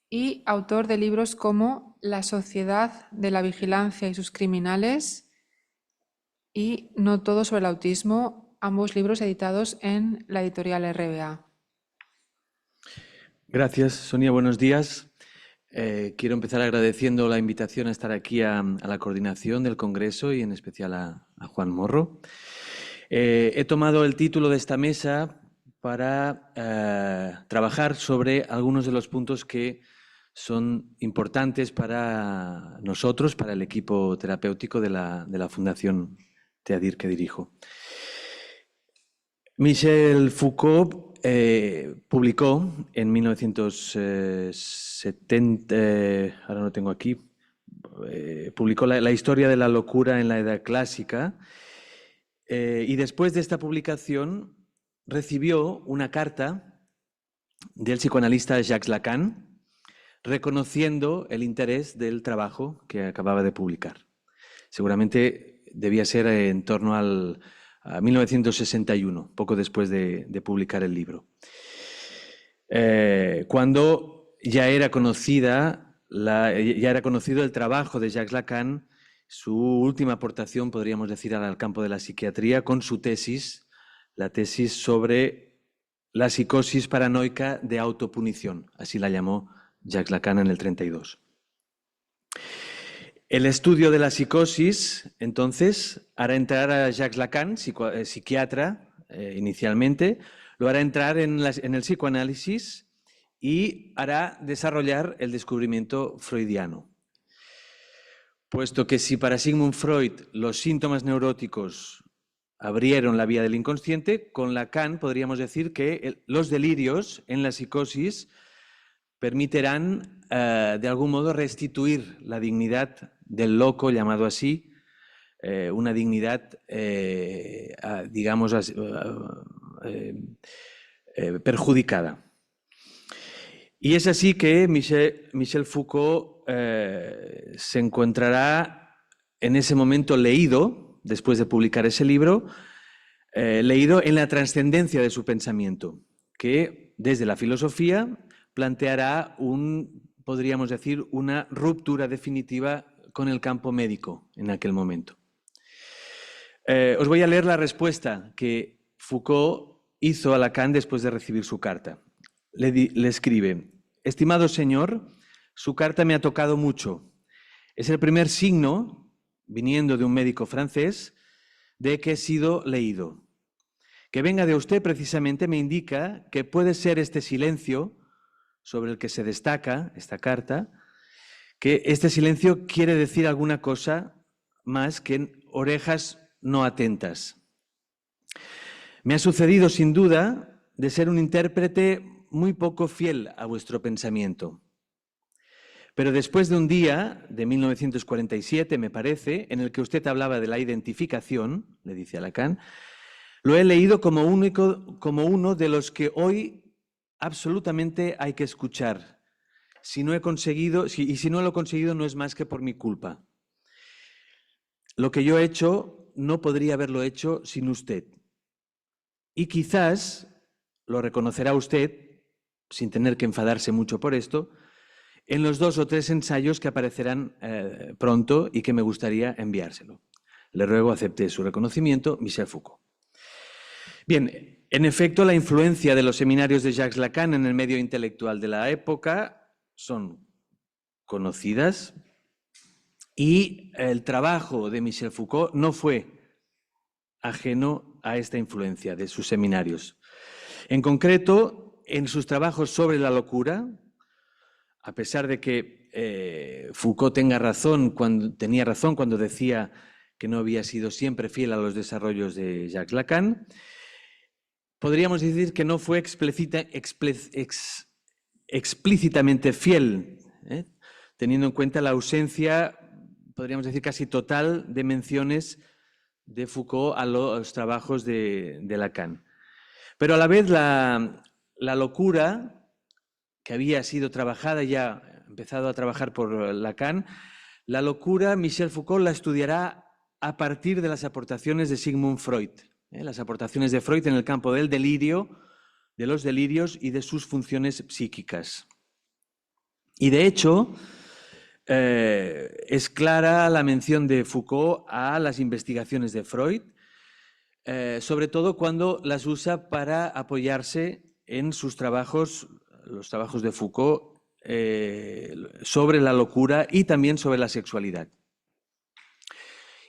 y autor de libros como La sociedad de la vigilancia y sus criminales y No todo sobre el autismo, ambos libros editados en la editorial RBA. Gracias, Sonia. Buenos días. Quiero empezar agradeciendo la invitación a estar aquí a la coordinación del Congreso y en especial a Juan Morro. He tomado el título de esta mesa para trabajar sobre algunos de los puntos que son importantes para nosotros, para el equipo terapéutico de la Fundación TEADIR que dirijo. Michel Foucault publicó en 1970, ahora no tengo aquí, publicó la historia de la locura en la Edad Clásica y después de esta publicación recibió una carta del psicoanalista Jacques Lacan reconociendo el interés del trabajo que acababa de publicar. Seguramente debía ser en torno a 1961, poco después de publicar el libro. Cuando ya era conocido el trabajo de Jacques Lacan, su última aportación, podríamos decir, al campo de la psiquiatría, con su tesis la tesis sobre la psicosis paranoica de autopunición, así la llamó Jacques Lacan en el 32. El estudio de la psicosis, entonces, hará entrar a Jacques Lacan, psiquiatra inicialmente, lo hará entrar en el psicoanálisis y hará desarrollar el descubrimiento freudiano. Puesto que si para Sigmund Freud los síntomas neuróticos abrieron la vía del inconsciente, con Lacan podríamos decir que los delirios en la psicosis permitirán de algún modo restituir la dignidad del loco, llamado así, una dignidad, digamos, perjudicada. Y es así que Michel Foucault se encontrará en ese momento leído, después de publicar ese libro, leído en la trascendencia de su pensamiento, que desde la filosofía planteará podríamos decir, una ruptura definitiva con el campo médico en aquel momento. Os voy a leer la respuesta que Foucault hizo a Lacan después de recibir su carta. Le escribe: estimado señor, su carta me ha tocado mucho. Es el primer signo, viniendo de un médico francés, de que he sido leído. Que venga de usted precisamente me indica que puede ser este silencio sobre el que se destaca esta carta, que este silencio quiere decir alguna cosa más que orejas no atentas. Me ha sucedido sin duda de ser un intérprete muy poco fiel a vuestro pensamiento. Pero después de un día, de 1947, me parece, en el que usted hablaba de la identificación, le dice a Lacan, lo he leído como uno de los que hoy absolutamente hay que escuchar. Si no he conseguido, y si no lo he conseguido, no es más que por mi culpa. Lo que yo he hecho no podría haberlo hecho sin usted. Y quizás lo reconocerá usted, sin tener que enfadarse mucho por esto, en los 2 o 3 ensayos que aparecerán pronto y que me gustaría enviárselo. Le ruego acepte su reconocimiento, Michel Foucault. Bien, en efecto, la influencia de los seminarios de Jacques Lacan en el medio intelectual de la época son conocidas y el trabajo de Michel Foucault no fue ajeno a esta influencia de sus seminarios. En concreto, en sus trabajos sobre la locura, a pesar de que Foucault tenía razón cuando decía que no había sido siempre fiel a los desarrollos de Jacques Lacan, podríamos decir que no fue explícitamente fiel, teniendo en cuenta la ausencia, podríamos decir casi total, de menciones de Foucault a los trabajos de Lacan. Pero a la vez la locura, que había sido trabajada ya, empezado a trabajar por Lacan, la locura Michel Foucault la estudiará a partir de las aportaciones de Sigmund Freud. Las aportaciones de Freud en el campo del delirio, de los delirios y de sus funciones psíquicas. Y de hecho, es clara la mención de Foucault a las investigaciones de Freud, sobre todo cuando las usa para apoyarse en sus trabajos, los trabajos de Foucault, sobre la locura y también sobre la sexualidad.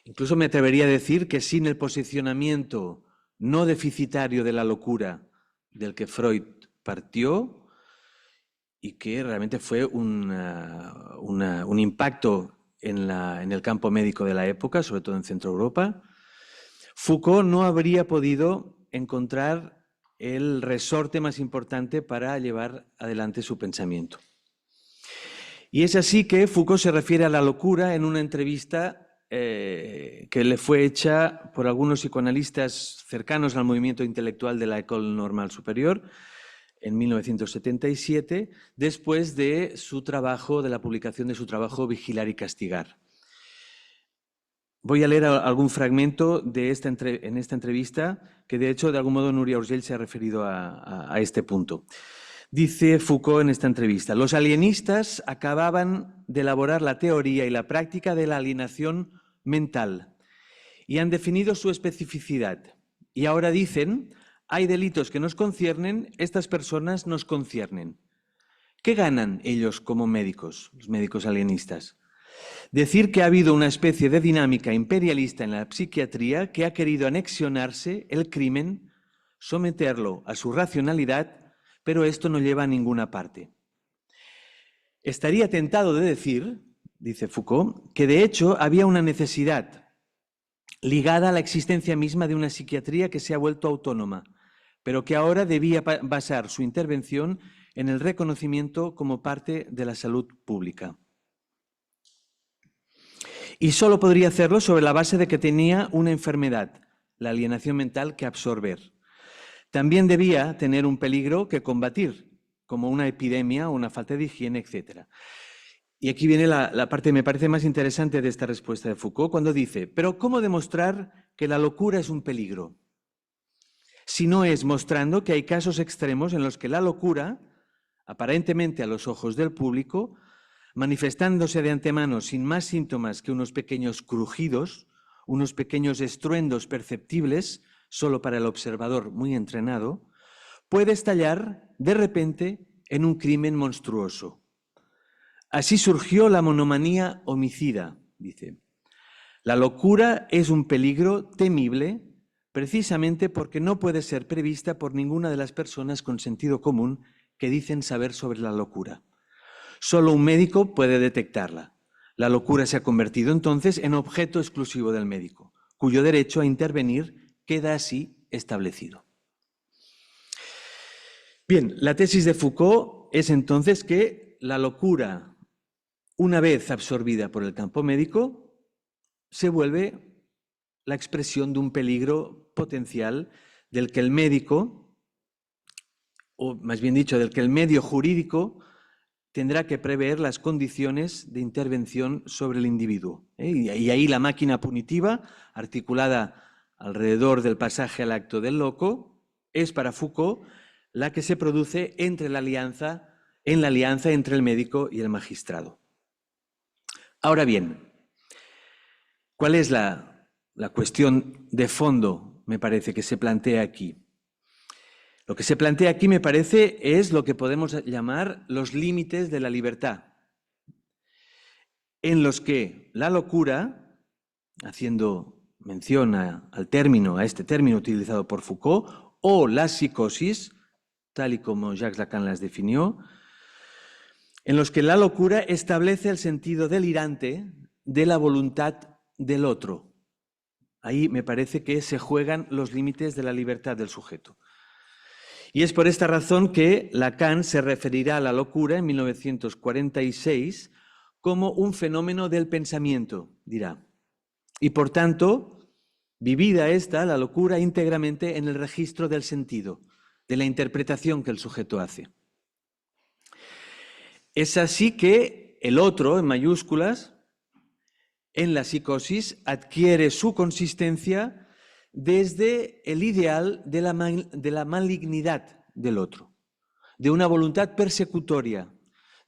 Incluso me atrevería a decir que sin el posicionamiento no deficitario de la locura del que Freud partió y que realmente fue un impacto en el campo médico de la época, sobre todo en Centro Europa, Foucault no habría podido encontrar el resorte más importante para llevar adelante su pensamiento. Y es así que Foucault se refiere a la locura en una entrevista que le fue hecha por algunos psicoanalistas cercanos al movimiento intelectual de la École Normale Supérieure en 1977, después de la publicación de su trabajo Vigilar y castigar. Voy a leer algún fragmento de en esta entrevista, que de hecho de algún modo Núria Urgell se ha referido a este punto. Dice Foucault en esta entrevista: los alienistas acababan de elaborar la teoría y la práctica de la alienación mental y han definido su especificidad. Y ahora dicen, hay delitos que nos conciernen, estas personas nos conciernen. ¿Qué ganan ellos como médicos, los médicos alienistas? Decir que ha habido una especie de dinámica imperialista en la psiquiatría que ha querido anexionarse el crimen, someterlo a su racionalidad, pero esto no lleva a ninguna parte. Estaría tentado de decir, dice Foucault, que de hecho había una necesidad ligada a la existencia misma de una psiquiatría que se ha vuelto autónoma, pero que ahora debía basar su intervención en el reconocimiento como parte de la salud pública. Y solo podría hacerlo sobre la base de que tenía una enfermedad, la alienación mental, que absorber. También debía tener un peligro que combatir, como una epidemia o una falta de higiene, etc. Y aquí viene la parte que me parece más interesante de esta respuesta de Foucault, cuando dice, pero ¿cómo demostrar que la locura es un peligro? Si no es mostrando que hay casos extremos en los que la locura, aparentemente a los ojos del público, manifestándose de antemano sin más síntomas que unos pequeños crujidos, unos pequeños estruendos perceptibles, solo para el observador muy entrenado, puede estallar de repente en un crimen monstruoso. Así surgió la monomanía homicida, dice. La locura es un peligro temible precisamente porque no puede ser prevista por ninguna de las personas con sentido común que dicen saber sobre la locura. Solo un médico puede detectarla. La locura se ha convertido entonces en objeto exclusivo del médico, cuyo derecho a intervenir queda así establecido. Bien, la tesis de Foucault es entonces que la locura, una vez absorbida por el campo médico, se vuelve la expresión de un peligro potencial del que el médico, o más bien dicho, del que el medio jurídico tendrá que prever las condiciones de intervención sobre el individuo. Y ahí la máquina punitiva, articulada alrededor del pasaje al acto del loco, es para Foucault la que se produce en la alianza entre el médico y el magistrado. Ahora bien, ¿cuál es la cuestión de fondo, me parece, que se plantea aquí? Lo que se plantea aquí, me parece, es lo que podemos llamar los límites de la libertad, en los que la locura, haciendo mención a este término utilizado por Foucault, o la psicosis, tal y como Jacques Lacan las definió, en los que la locura establece el sentido delirante de la voluntad del otro. Ahí me parece que se juegan los límites de la libertad del sujeto. Y es por esta razón que Lacan se referirá a la locura en 1946 como un fenómeno del pensamiento, dirá. Y por tanto, vivida la locura íntegramente en el registro del sentido, de la interpretación que el sujeto hace. Es así que el otro, en mayúsculas, en la psicosis adquiere su consistencia desde el ideal de la malignidad del otro, de una voluntad persecutoria,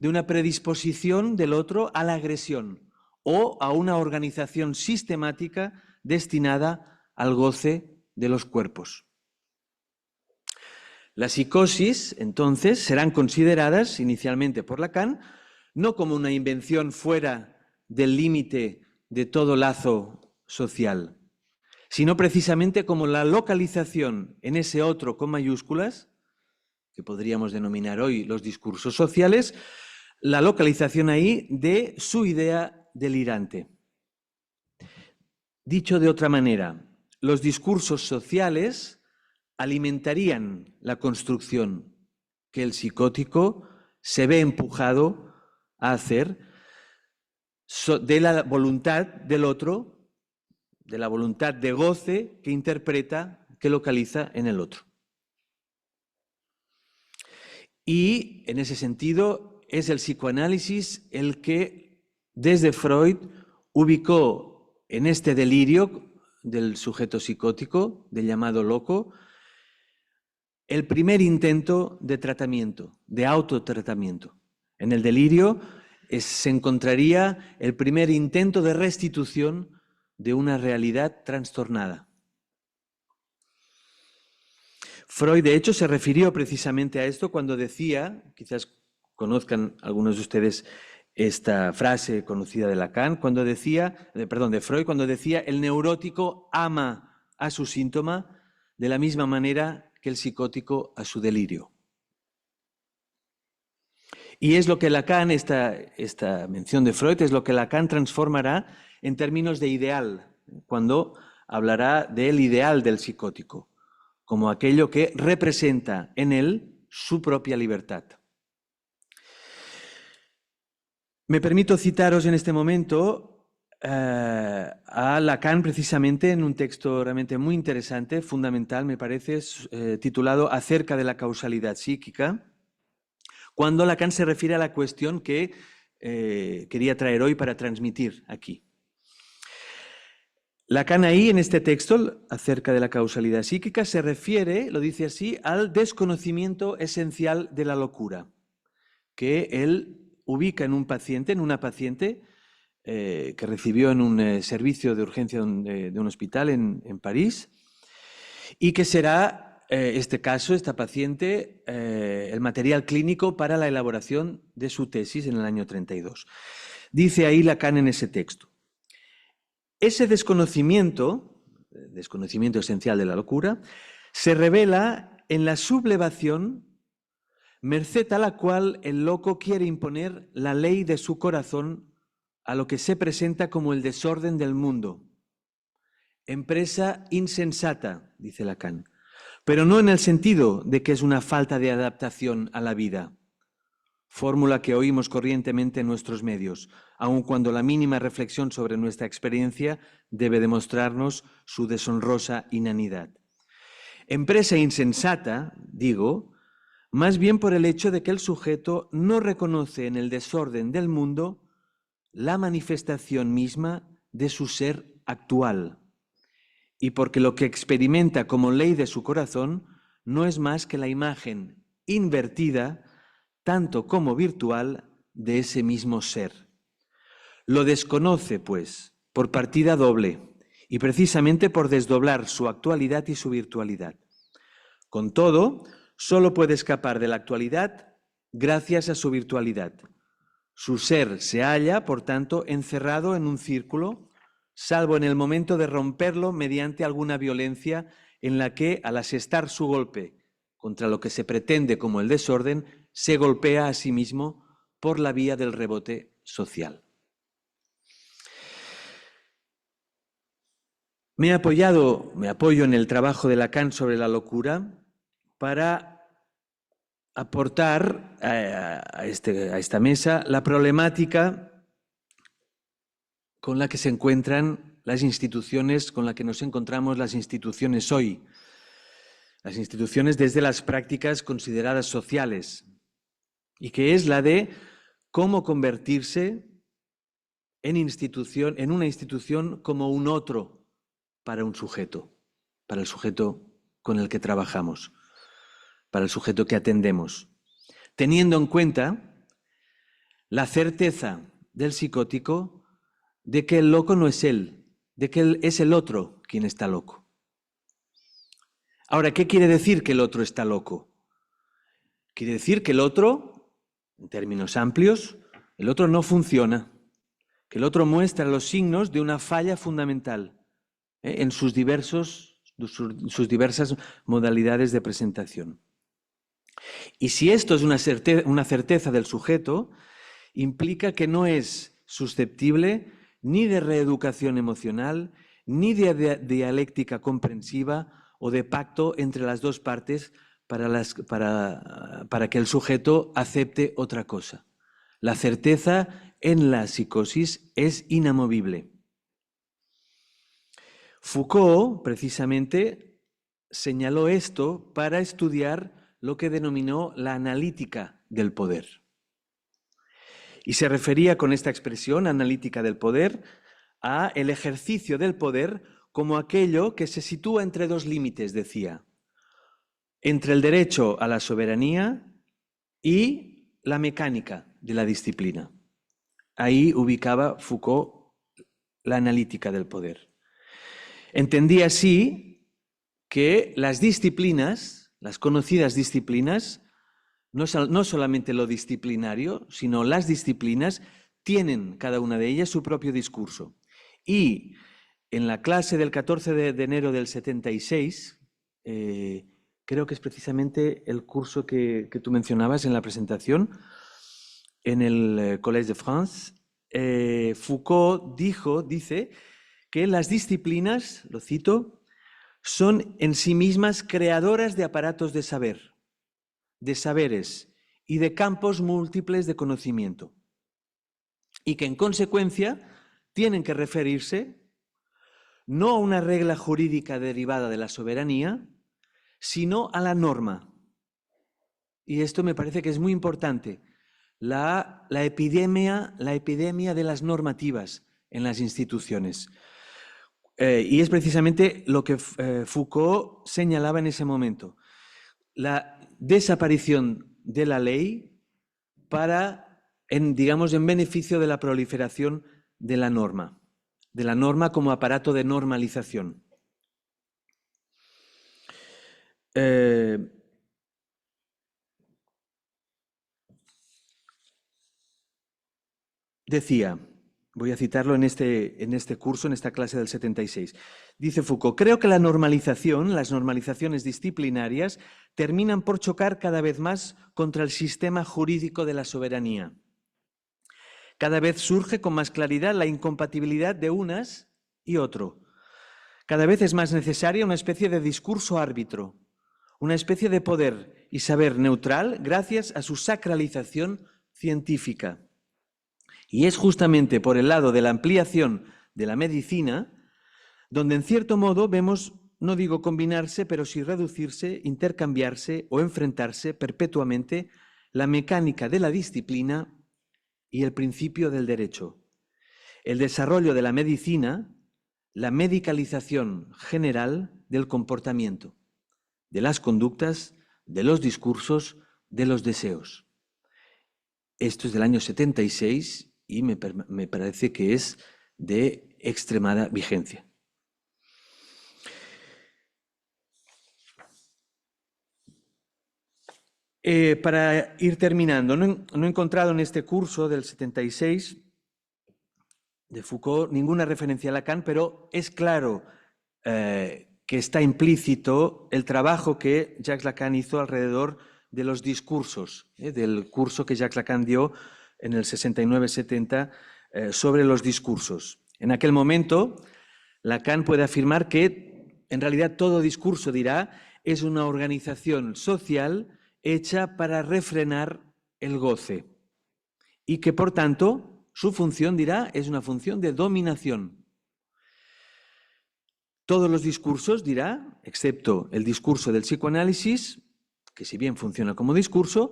de una predisposición del otro a la agresión o a una organización sistemática destinada al goce de los cuerpos. Las psicosis, entonces, serán consideradas inicialmente por Lacan no como una invención fuera del límite de todo lazo social, sino precisamente como la localización en ese otro con mayúsculas, que podríamos denominar hoy los discursos sociales, la localización ahí de su idea delirante. Dicho de otra manera, los discursos sociales alimentarían la construcción que el psicótico se ve empujado a hacer de la voluntad del otro, de la voluntad de goce que interpreta, que localiza en el otro. Y en ese sentido es el psicoanálisis el que desde Freud ubicó en este delirio del sujeto psicótico, del llamado loco, el primer intento de tratamiento, de autotratamiento. En el delirio se encontraría el primer intento de restitución de una realidad trastornada. Freud, de hecho, se refirió precisamente a esto cuando decía, quizás conozcan algunos de ustedes esta frase conocida de Lacan, de Freud, cuando decía: el neurótico ama a su síntoma de la misma manera que el psicótico a su delirio. Y es lo que Lacan, esta mención de Freud, es lo que Lacan transformará en términos de ideal, cuando hablará del ideal del psicótico, como aquello que representa en él su propia libertad. Me permito citaros en este momento a Lacan precisamente en un texto realmente muy interesante, fundamental, me parece, titulado Acerca de la causalidad psíquica, cuando Lacan se refiere a la cuestión que quería traer hoy para transmitir aquí. Lacan ahí, en este texto, acerca de la causalidad psíquica, se refiere, lo dice así, al desconocimiento esencial de la locura, que él ubica en una paciente que recibió en un servicio de urgencia de un hospital en París, y que será este caso, esta paciente, el material clínico para la elaboración de su tesis en el año 32. Dice ahí Lacan en ese texto: ese desconocimiento esencial de la locura, se revela en la sublevación merced a la cual el loco quiere imponer la ley de su corazón a lo que se presenta como el desorden del mundo. Empresa insensata, dice Lacan, pero no en el sentido de que es una falta de adaptación a la vida, fórmula que oímos corrientemente en nuestros medios, aun cuando la mínima reflexión sobre nuestra experiencia debe demostrarnos su deshonrosa inanidad. Empresa insensata, digo, más bien por el hecho de que el sujeto no reconoce en el desorden del mundo la manifestación misma de su ser actual, y porque lo que experimenta como ley de su corazón no es más que la imagen invertida, tanto como virtual, de ese mismo ser. Lo desconoce, pues, por partida doble, y precisamente por desdoblar su actualidad y su virtualidad. Con todo, solo puede escapar de la actualidad gracias a su virtualidad. Su ser se halla, por tanto, encerrado en un círculo, salvo en el momento de romperlo mediante alguna violencia en la que, al asestar su golpe contra lo que se pretende como el desorden, se golpea a sí mismo por la vía del rebote social. Me apoyo en el trabajo de Lacan sobre la locura para aportar a esta mesa la problemática con la que se encuentran las instituciones, con la que nos encontramos las instituciones hoy. Las instituciones desde las prácticas consideradas sociales, y que es la de cómo convertirse en una institución como un otro para un sujeto, para el sujeto con el que trabajamos, para el sujeto que atendemos, teniendo en cuenta la certeza del psicótico de que el loco no es él, de que él es el otro quien está loco. Ahora, ¿qué quiere decir que el otro está loco? Quiere decir que el otro, en términos amplios, el otro no funciona, que el otro muestra los signos de una falla fundamental en sus diversas modalidades de presentación. Y si esto es una certeza del sujeto, implica que no es susceptible ni de reeducación emocional, ni de dialéctica comprensiva o de pacto entre las dos partes para que el sujeto acepte otra cosa. La certeza en la psicosis es inamovible. Foucault, precisamente, señaló esto para estudiar lo que denominó la analítica del poder. Y se refería con esta expresión, analítica del poder, a el ejercicio del poder como aquello que se sitúa entre dos límites, decía, entre el derecho a la soberanía y la mecánica de la disciplina. Ahí ubicaba Foucault la analítica del poder. Entendía así que las disciplinas las conocidas disciplinas, no solamente lo disciplinario, sino las disciplinas, tienen cada una de ellas su propio discurso. Y en la clase del 14 de enero del 76, creo que es precisamente el curso que tú mencionabas en la presentación, en el Collège de France, Foucault dice que las disciplinas, lo cito, son en sí mismas creadoras de aparatos de saber, de saberes y de campos múltiples de conocimiento, y que en consecuencia tienen que referirse no a una regla jurídica derivada de la soberanía, sino a la norma. Y esto me parece que es muy importante. La epidemia de las normativas en las instituciones. Y es precisamente lo que Foucault señalaba en ese momento. La desaparición de la ley digamos, en beneficio de la proliferación de la norma como aparato de normalización. Decía, voy a citarlo en este curso, en esta clase del 76. Dice Foucault, creo que las normalizaciones disciplinarias, terminan por chocar cada vez más contra el sistema jurídico de la soberanía. Cada vez surge con más claridad la incompatibilidad de unas y otro. Cada vez es más necesaria una especie de discurso árbitro, una especie de poder y saber neutral gracias a su sacralización científica. Y es justamente por el lado de la ampliación de la medicina donde en cierto modo vemos, no digo combinarse, pero sí reducirse, intercambiarse o enfrentarse perpetuamente la mecánica de la disciplina y el principio del derecho. El desarrollo de la medicina, la medicalización general del comportamiento, de las conductas, de los discursos, de los deseos. Esto es del año 76 y me parece que es de extremada vigencia. Para ir terminando, no he encontrado en este curso del 76 de Foucault ninguna referencia a Lacan, pero es claro que está implícito el trabajo que Jacques Lacan hizo alrededor de los discursos, del curso que Jacques Lacan dio en el 69-70 sobre los discursos. En aquel momento, Lacan puede afirmar que en realidad todo discurso, dirá, es una organización social hecha para refrenar el goce y que, por tanto, su función, dirá, es una función de dominación. Todos los discursos, dirá, excepto el discurso del psicoanálisis, que si bien funciona como discurso,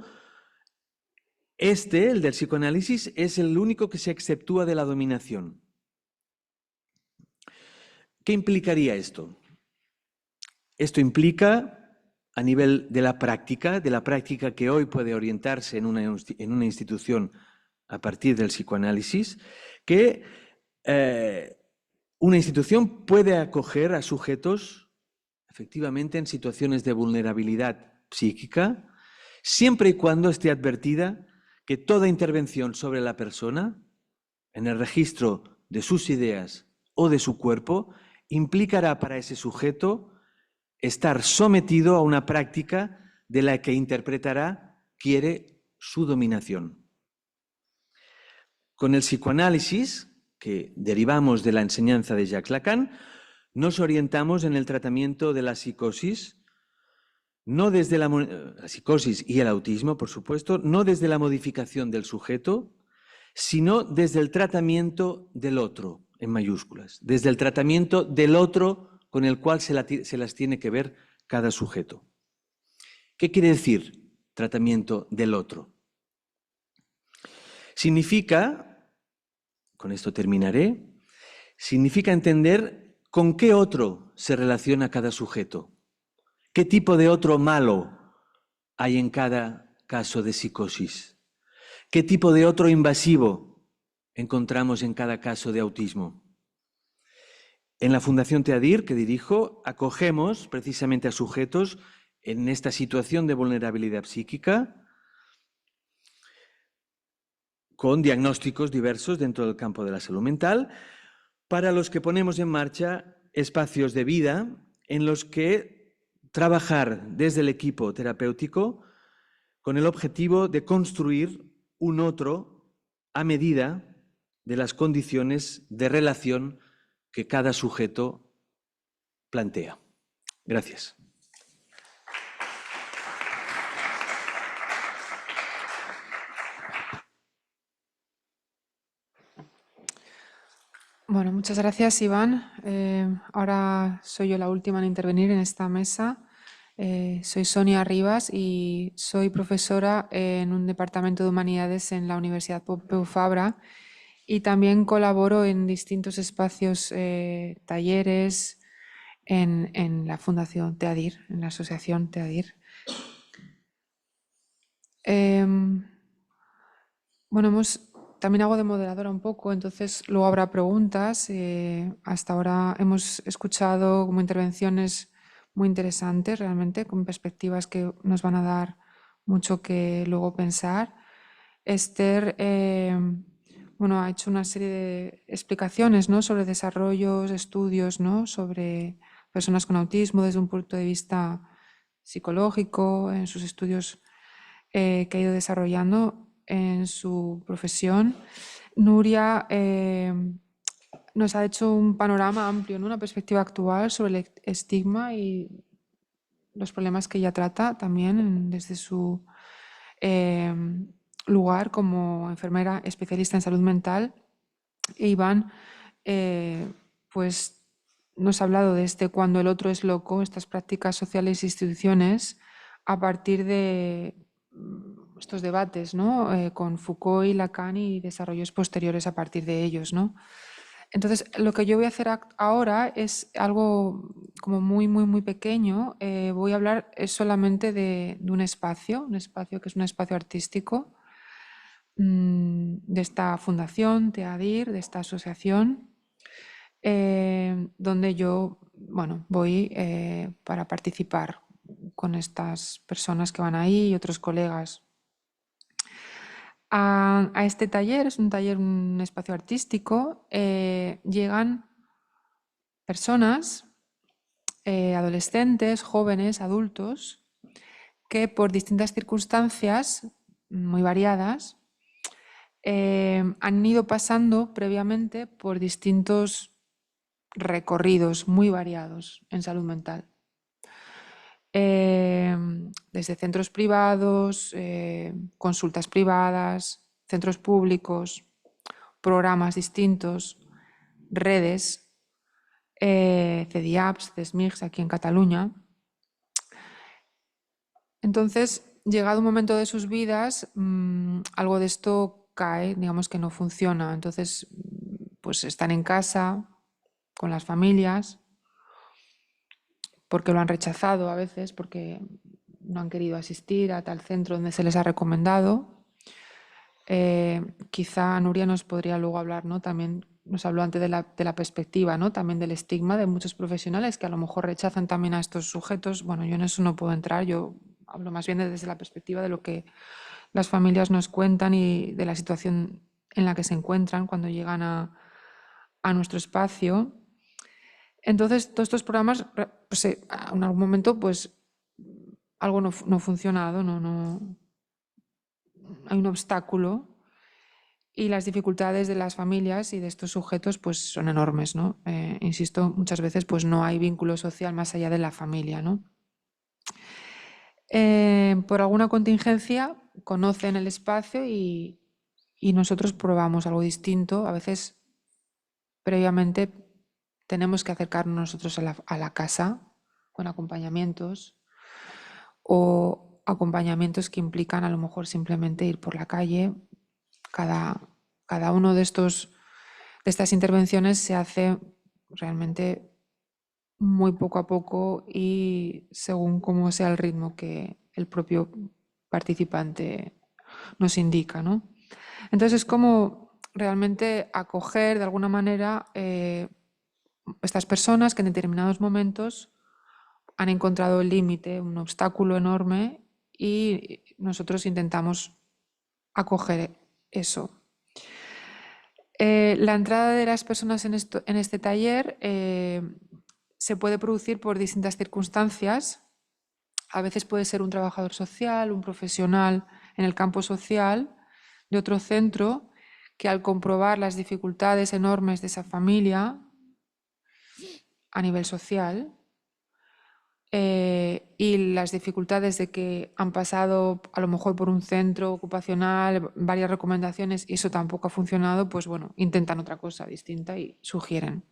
el del psicoanálisis, es el único que se exceptúa de la dominación. ¿Qué implicaría esto? Esto implica, a nivel de la práctica que hoy puede orientarse en una institución a partir del psicoanálisis, que una institución puede acoger a sujetos efectivamente en situaciones de vulnerabilidad psíquica, siempre y cuando esté advertida que toda intervención sobre la persona, en el registro de sus ideas o de su cuerpo, implicará para ese sujeto estar sometido a una práctica de la que interpretará, quiere su dominación. Con el psicoanálisis, que derivamos de la enseñanza de Jacques Lacan, nos orientamos en el tratamiento de la psicosis, no desde la psicosis y el autismo, por supuesto, no desde la modificación del sujeto, sino desde el tratamiento del otro, en mayúsculas, desde el tratamiento del otro con el cual se las tiene que ver cada sujeto. ¿Qué quiere decir tratamiento del otro? Significa, con esto terminaré, significa entender con qué otro se relaciona cada sujeto, qué tipo de otro malo hay en cada caso de psicosis, qué tipo de otro invasivo encontramos en cada caso de autismo. En la Fundación Teadir, que dirijo, acogemos precisamente a sujetos en esta situación de vulnerabilidad psíquica, con diagnósticos diversos dentro del campo de la salud mental, para los que ponemos en marcha espacios de vida en los que trabajar desde el equipo terapéutico con el objetivo de construir un otro a medida de las condiciones de relación que cada sujeto plantea. Gracias. Bueno, muchas gracias, Iván. Ahora soy yo la última en intervenir en esta mesa. Soy Sonia Rivas y soy profesora en un departamento de humanidades en la Universidad Pompeu Fabra y también colaboro en distintos espacios, talleres en la Fundación TEADIR, en la Asociación TEADIR. Bueno, también hago de moderadora un poco, entonces luego habrá preguntas. Hasta ahora hemos escuchado como intervenciones muy interesantes, realmente, con perspectivas que nos van a dar mucho que luego pensar. Esther, bueno, ha hecho una serie de explicaciones, ¿no?, sobre desarrollos, estudios, ¿no?, sobre personas con autismo desde un punto de vista psicológico, en sus estudios que ha ido desarrollando en su profesión. Nuria nos ha hecho un panorama amplio, ¿no?, una perspectiva actual sobre el estigma y los problemas que ella trata también desde su lugar como enfermera especialista en salud mental. E Iván pues nos ha hablado de cuando el otro es loco, estas prácticas sociales e instituciones a partir de estos debates, ¿no?, con Foucault y Lacan y desarrollos posteriores a partir de ellos, ¿no? Entonces, lo que yo voy a hacer ahora es algo como muy pequeño. Voy a hablar solamente de un espacio que es un espacio artístico de esta fundación, TEADIR, de esta asociación, donde yo, bueno, voy para participar con estas personas que van ahí y otros colegas. A este taller, es un taller, un espacio artístico, llegan personas, adolescentes, jóvenes, adultos, que por distintas circunstancias muy variadas han ido pasando previamente por distintos recorridos muy variados en salud mental. Desde centros privados, consultas privadas, centros públicos, programas distintos, redes, CEDIAPS, CESMIGs aquí en Cataluña. Entonces, llegado un momento de sus vidas, algo de esto cae, digamos que no funciona. Entonces, pues están en casa con las familias, porque lo han rechazado a veces, porque no han querido asistir a tal centro donde se les ha recomendado. Quizá Nuria nos podría luego hablar, ¿no?, también nos habló antes de la perspectiva, ¿no?, también del estigma de muchos profesionales que a lo mejor rechazan también a estos sujetos. Bueno, yo en eso no puedo entrar, yo hablo más bien desde la perspectiva de lo que las familias nos cuentan y de la situación en la que se encuentran cuando llegan a nuestro espacio. Entonces, todos estos programas, pues, en algún momento, pues, algo no ha funcionado, no, hay un obstáculo y las dificultades de las familias y de estos sujetos, pues, son enormes, ¿no? Insisto, muchas veces, pues, no hay vínculo social más allá de la familia, ¿no? Por alguna contingencia conocen el espacio y nosotros probamos algo distinto. A veces, previamente, tenemos que acercarnos nosotros a la casa con acompañamientos o acompañamientos que implican a lo mejor simplemente ir por la calle. Cada uno de estas intervenciones se hace realmente muy poco a poco y según cómo sea el ritmo que el propio participante nos indica, ¿no? Entonces es como realmente acoger de alguna manera estas personas que en determinados momentos han encontrado el límite, un obstáculo enorme, y nosotros intentamos acoger eso. La entrada de las personas en este taller se puede producir por distintas circunstancias. A veces puede ser un trabajador social, un profesional en el campo social de otro centro, que al comprobar las dificultades enormes de esa familia a nivel social y las dificultades de que han pasado a lo mejor por un centro ocupacional, varias recomendaciones, y eso tampoco ha funcionado, pues bueno, intentan otra cosa distinta y sugieren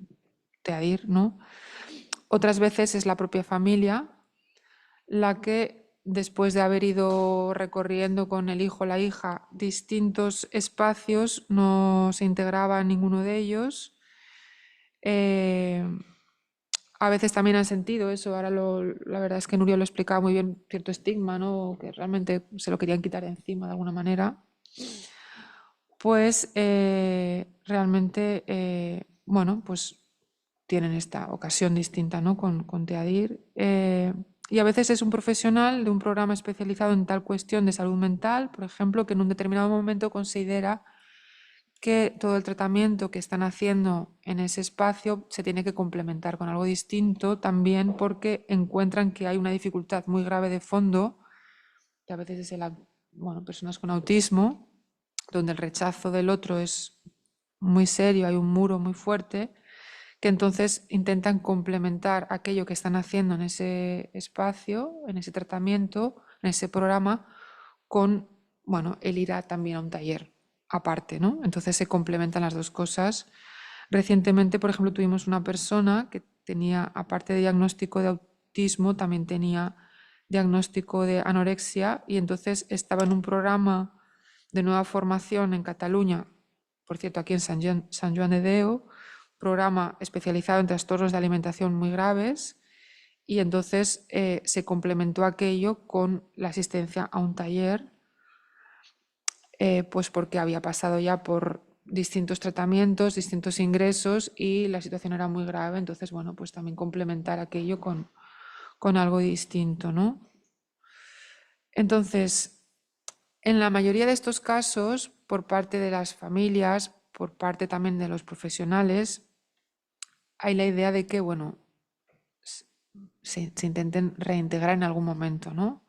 TEADIR, ¿no? Otras veces es la propia familia la que, después de haber ido recorriendo con el hijo o la hija distintos espacios, no se integraba en ninguno de ellos. A veces también han sentido eso, ahora la verdad es que Nuria lo explicaba muy bien, cierto estigma, ¿no? Que realmente se lo querían quitar encima de alguna manera. Pues realmente, bueno, pues tienen esta ocasión distinta, ¿no? con TEADIR. Y a veces es un profesional de un programa especializado en tal cuestión de salud mental, por ejemplo, que en un determinado momento considera que todo el tratamiento que están haciendo en ese espacio se tiene que complementar con algo distinto, también porque encuentran que hay una dificultad muy grave de fondo, que a veces es personas con autismo, donde el rechazo del otro es muy serio, hay un muro muy fuerte, que entonces intentan complementar aquello que están haciendo en ese espacio, en ese tratamiento, en ese programa, con el ir también a un taller aparte, ¿no? Entonces se complementan las dos cosas. Recientemente, por ejemplo, tuvimos una persona que tenía, aparte de diagnóstico de autismo, también tenía diagnóstico de anorexia, y entonces estaba en un programa de nueva formación en Cataluña, por cierto, aquí en Sant Joan de Déu, programa especializado en trastornos de alimentación muy graves, y entonces se complementó aquello con la asistencia a un taller, pues porque había pasado ya por distintos tratamientos, distintos ingresos, y la situación era muy grave. Entonces, bueno, pues también complementar aquello con algo distinto, ¿no? Entonces, en la mayoría de estos casos, por parte de las familias, por parte también de los profesionales, hay la idea de que, bueno, se intenten reintegrar en algún momento, ¿no?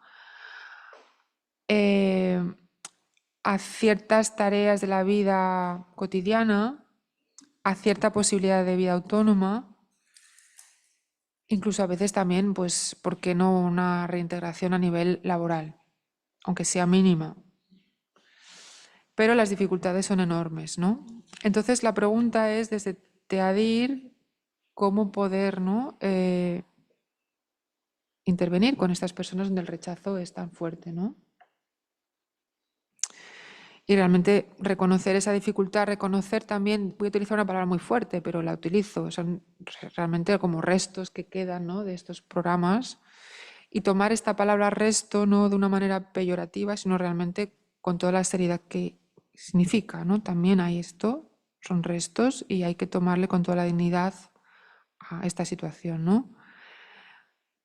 A ciertas tareas de la vida cotidiana, a cierta posibilidad de vida autónoma, incluso a veces también, pues, ¿por qué no una reintegración a nivel laboral, aunque sea mínima? Pero las dificultades son enormes, ¿no? Entonces la pregunta es, desde TEADIR, ¿cómo poder, ¿no? intervenir con estas personas donde el rechazo es tan fuerte, ¿no? Y realmente reconocer esa dificultad, reconocer también, voy a utilizar una palabra muy fuerte, pero la utilizo, son realmente como restos que quedan, ¿no? de estos programas, y tomar esta palabra resto no de una manera peyorativa, sino realmente con toda la seriedad que significa, ¿no? También hay esto, son restos, y hay que tomarle con toda la dignidad a esta situación, ¿no?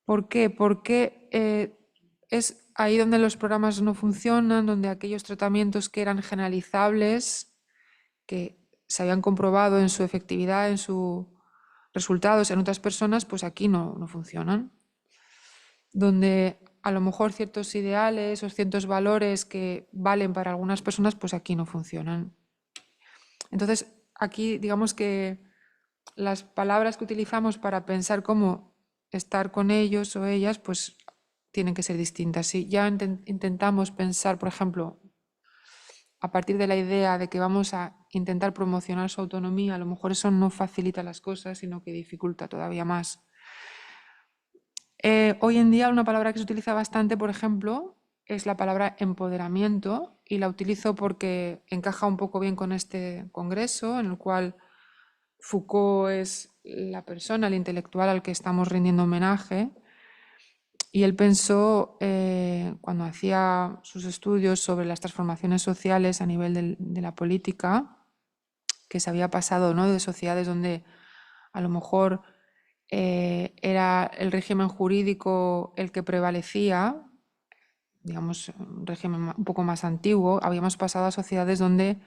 ¿Por qué? Porque es ahí donde los programas no funcionan, donde aquellos tratamientos que eran generalizables, que se habían comprobado en su efectividad, en sus resultados en otras personas, pues aquí no funcionan. Donde a lo mejor ciertos ideales o ciertos valores que valen para algunas personas, pues aquí no funcionan. Entonces, aquí digamos que las palabras que utilizamos para pensar cómo estar con ellos o ellas, pues tienen que ser distintas. Si ya intentamos pensar, por ejemplo, a partir de la idea de que vamos a intentar promocionar su autonomía, a lo mejor eso no facilita las cosas, sino que dificulta todavía más. Hoy en día una palabra que se utiliza bastante, por ejemplo, es la palabra empoderamiento, y la utilizo porque encaja un poco bien con este congreso, en el cual Foucault es la persona, el intelectual al que estamos rindiendo homenaje, y él pensó, cuando hacía sus estudios sobre las transformaciones sociales a nivel de la política, que se había pasado, ¿no? de sociedades donde a lo mejor era el régimen jurídico el que prevalecía, digamos, un régimen un poco más antiguo, habíamos pasado a sociedades donde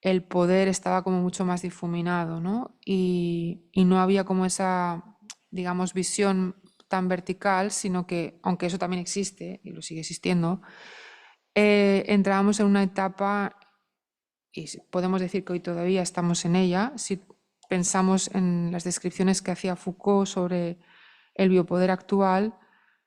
el poder estaba como mucho más difuminado, ¿no? Y no había como esa, digamos, visión tan vertical, sino que, aunque eso también existe y lo sigue existiendo, entrábamos en una etapa, y podemos decir que hoy todavía estamos en ella, si pensamos en las descripciones que hacía Foucault sobre el biopoder actual,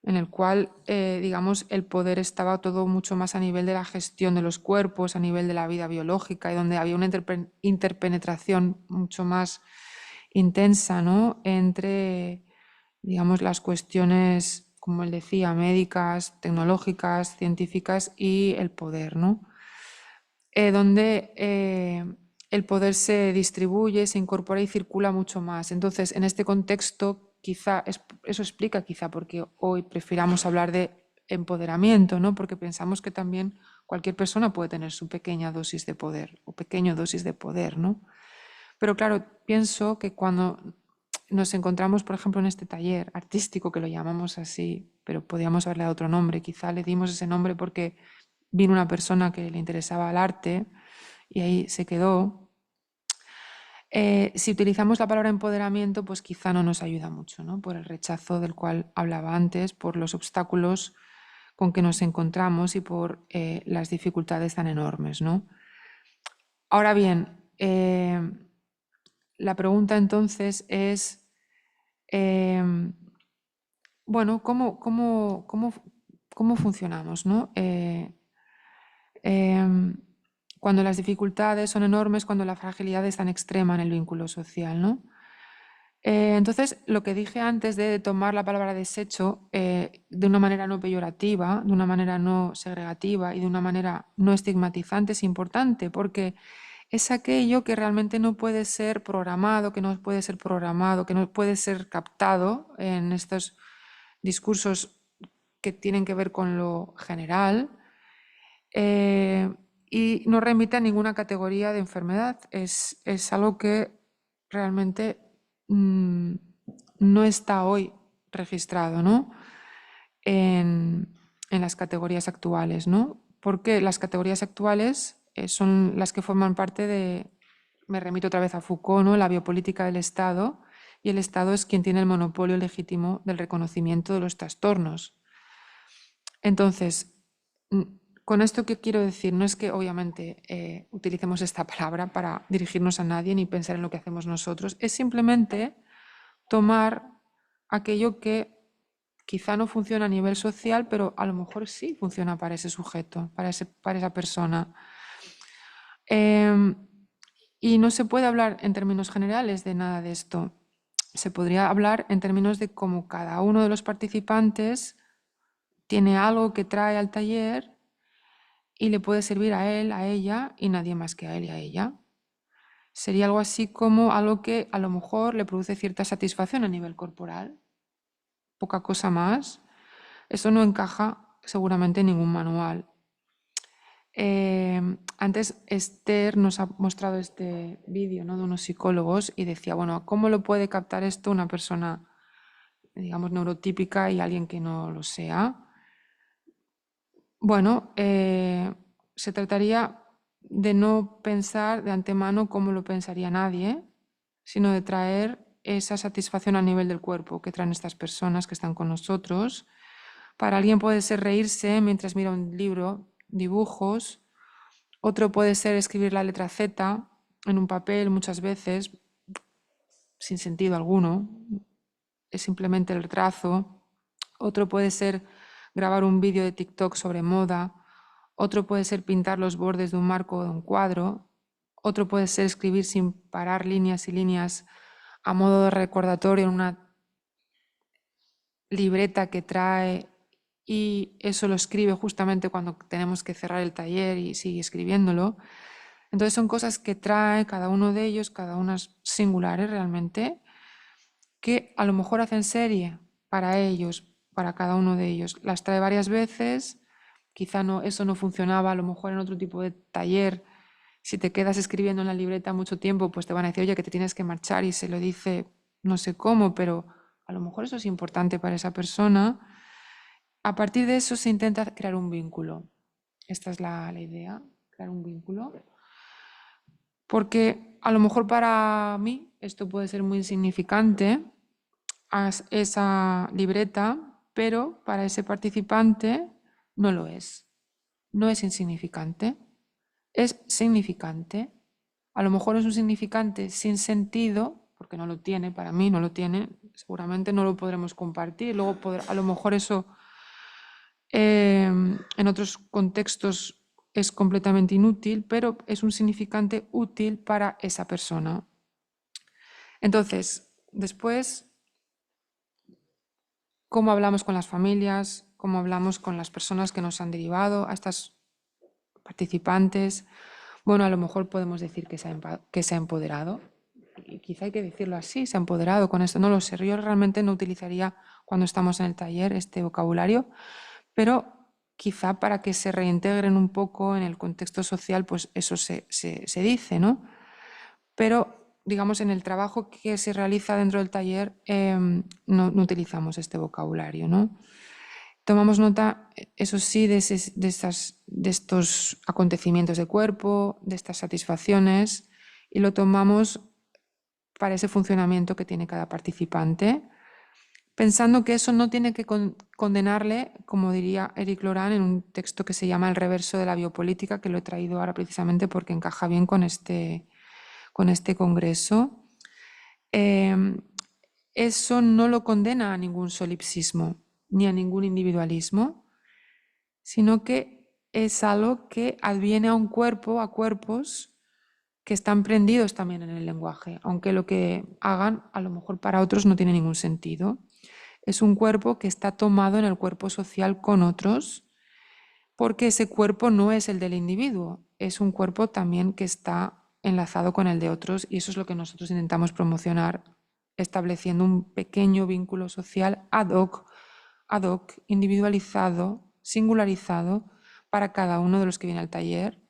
en el cual, digamos, el poder estaba todo mucho más a nivel de la gestión de los cuerpos, a nivel de la vida biológica, y donde había una interpenetración mucho más intensa, ¿no? Entre, digamos, las cuestiones, como él decía, médicas, tecnológicas, científicas y el poder, ¿no? Donde el poder se distribuye, se incorpora y circula mucho más. Entonces, en este contexto, quizá eso explica quizá por qué hoy prefiramos hablar de empoderamiento, ¿no? Porque pensamos que también cualquier persona puede tener su pequeña dosis de poder o pequeña dosis de poder, ¿no? Pero claro, pienso que cuando nos encontramos, por ejemplo, en este taller artístico, que lo llamamos así, pero podríamos haberle dado otro nombre, quizá le dimos ese nombre porque vino una persona que le interesaba el arte y ahí se quedó. Si utilizamos la palabra empoderamiento, pues quizá no nos ayuda mucho, ¿no? Por el rechazo del cual hablaba antes, por los obstáculos con que nos encontramos y por las dificultades tan enormes, ¿no? Ahora bien, la pregunta entonces es, bueno, ¿cómo funcionamos, ¿no? Cuando las dificultades son enormes, cuando la fragilidad es tan extrema en el vínculo social, ¿no? Entonces, lo que dije antes de tomar la palabra desecho de una manera no peyorativa, de una manera no segregativa y de una manera no estigmatizante es importante, porque es aquello que realmente no puede ser programado, que no puede ser programado, que no puede ser captado en estos discursos que tienen que ver con lo general, y no remite a ninguna categoría de enfermedad. Es algo que realmente no está hoy registrado, ¿no? en las categorías actuales, ¿no? Porque las categorías actuales son las que forman parte de, me remito otra vez a Foucault, ¿no? La biopolítica del Estado, y el Estado es quien tiene el monopolio legítimo del reconocimiento de los trastornos. Entonces, con esto que quiero decir, no es que obviamente utilicemos esta palabra para dirigirnos a nadie ni pensar en lo que hacemos nosotros, es simplemente tomar aquello que quizá no funciona a nivel social, pero a lo mejor sí funciona para ese sujeto, para esa persona. Y no se puede hablar en términos generales de nada de esto. Se podría hablar en términos de cómo cada uno de los participantes tiene algo que trae al taller y le puede servir a él, a ella y nadie más que a él y a ella. Sería algo así como algo que a lo mejor le produce cierta satisfacción a nivel corporal, poca cosa más. Eso no encaja seguramente en ningún manual. Antes Esther nos ha mostrado este vídeo, ¿no? De unos psicólogos y decía, bueno, ¿cómo lo puede captar esto una persona, digamos, neurotípica y alguien que no lo sea? Bueno, se trataría de no pensar de antemano como lo pensaría nadie, sino de traer esa satisfacción a nivel del cuerpo que traen estas personas que están con nosotros. Para alguien puede ser reírse mientras mira un libro, dibujos. Otro puede ser escribir la letra Z en un papel muchas veces, sin sentido alguno. Es simplemente el trazo. Otro puede ser grabar un vídeo de TikTok sobre moda. Otro puede ser pintar los bordes de un marco o de un cuadro. Otro puede ser escribir sin parar líneas y líneas a modo de recordatorio en una libreta que trae, y eso lo escribe justamente cuando tenemos que cerrar el taller y sigue escribiéndolo. Entonces son cosas que trae cada uno de ellos, cada unas singulares realmente, que a lo mejor hacen serie para ellos, para cada uno de ellos. Las trae varias veces, quizá no, eso no funcionaba, a lo mejor en otro tipo de taller. Si te quedas escribiendo en la libreta mucho tiempo, pues te van a decir, oye, que te tienes que marchar, y se lo dice no sé cómo, pero a lo mejor eso es importante para esa persona. A partir de eso se intenta crear un vínculo. Esta es la idea, crear un vínculo. Porque a lo mejor para mí esto puede ser muy insignificante, esa libreta, pero para ese participante no lo es. No es insignificante, es significante. A lo mejor es un significante sin sentido, porque no lo tiene, para mí no lo tiene, seguramente no lo podremos compartir. Luego a lo mejor eso en otros contextos es completamente inútil, pero es un significante útil para esa persona. Entonces, después, ¿cómo hablamos con las familias? ¿Cómo hablamos con las personas que nos han derivado a estas participantes? Bueno, a lo mejor podemos decir que se ha empoderado. Y quizá hay que decirlo así, se ha empoderado con esto. No lo sé, yo realmente no utilizaría cuando estamos en el taller este vocabulario, pero quizá para que se reintegren un poco en el contexto social, pues eso se dice, ¿no? Pero, digamos, en el trabajo que se realiza dentro del taller no utilizamos este vocabulario, ¿no? Tomamos nota, eso sí, de estos acontecimientos de cuerpo, de estas satisfacciones, y lo tomamos para ese funcionamiento que tiene cada participante, pensando que eso no tiene que condenarle, como diría Eric Laurent en un texto que se llama El reverso de la biopolítica, que lo he traído ahora precisamente porque encaja bien con este congreso. Eso no lo condena a ningún solipsismo ni a ningún individualismo, sino que es algo que adviene a un cuerpo, a cuerpos que están prendidos también en el lenguaje, aunque lo que hagan a lo mejor para otros no tiene ningún sentido. Es un cuerpo que está tomado en el cuerpo social con otros, porque ese cuerpo no es el del individuo, es un cuerpo también que está enlazado con el de otros, y eso es lo que nosotros intentamos promocionar, estableciendo un pequeño vínculo social ad hoc, individualizado, singularizado para cada uno de los que viene al taller,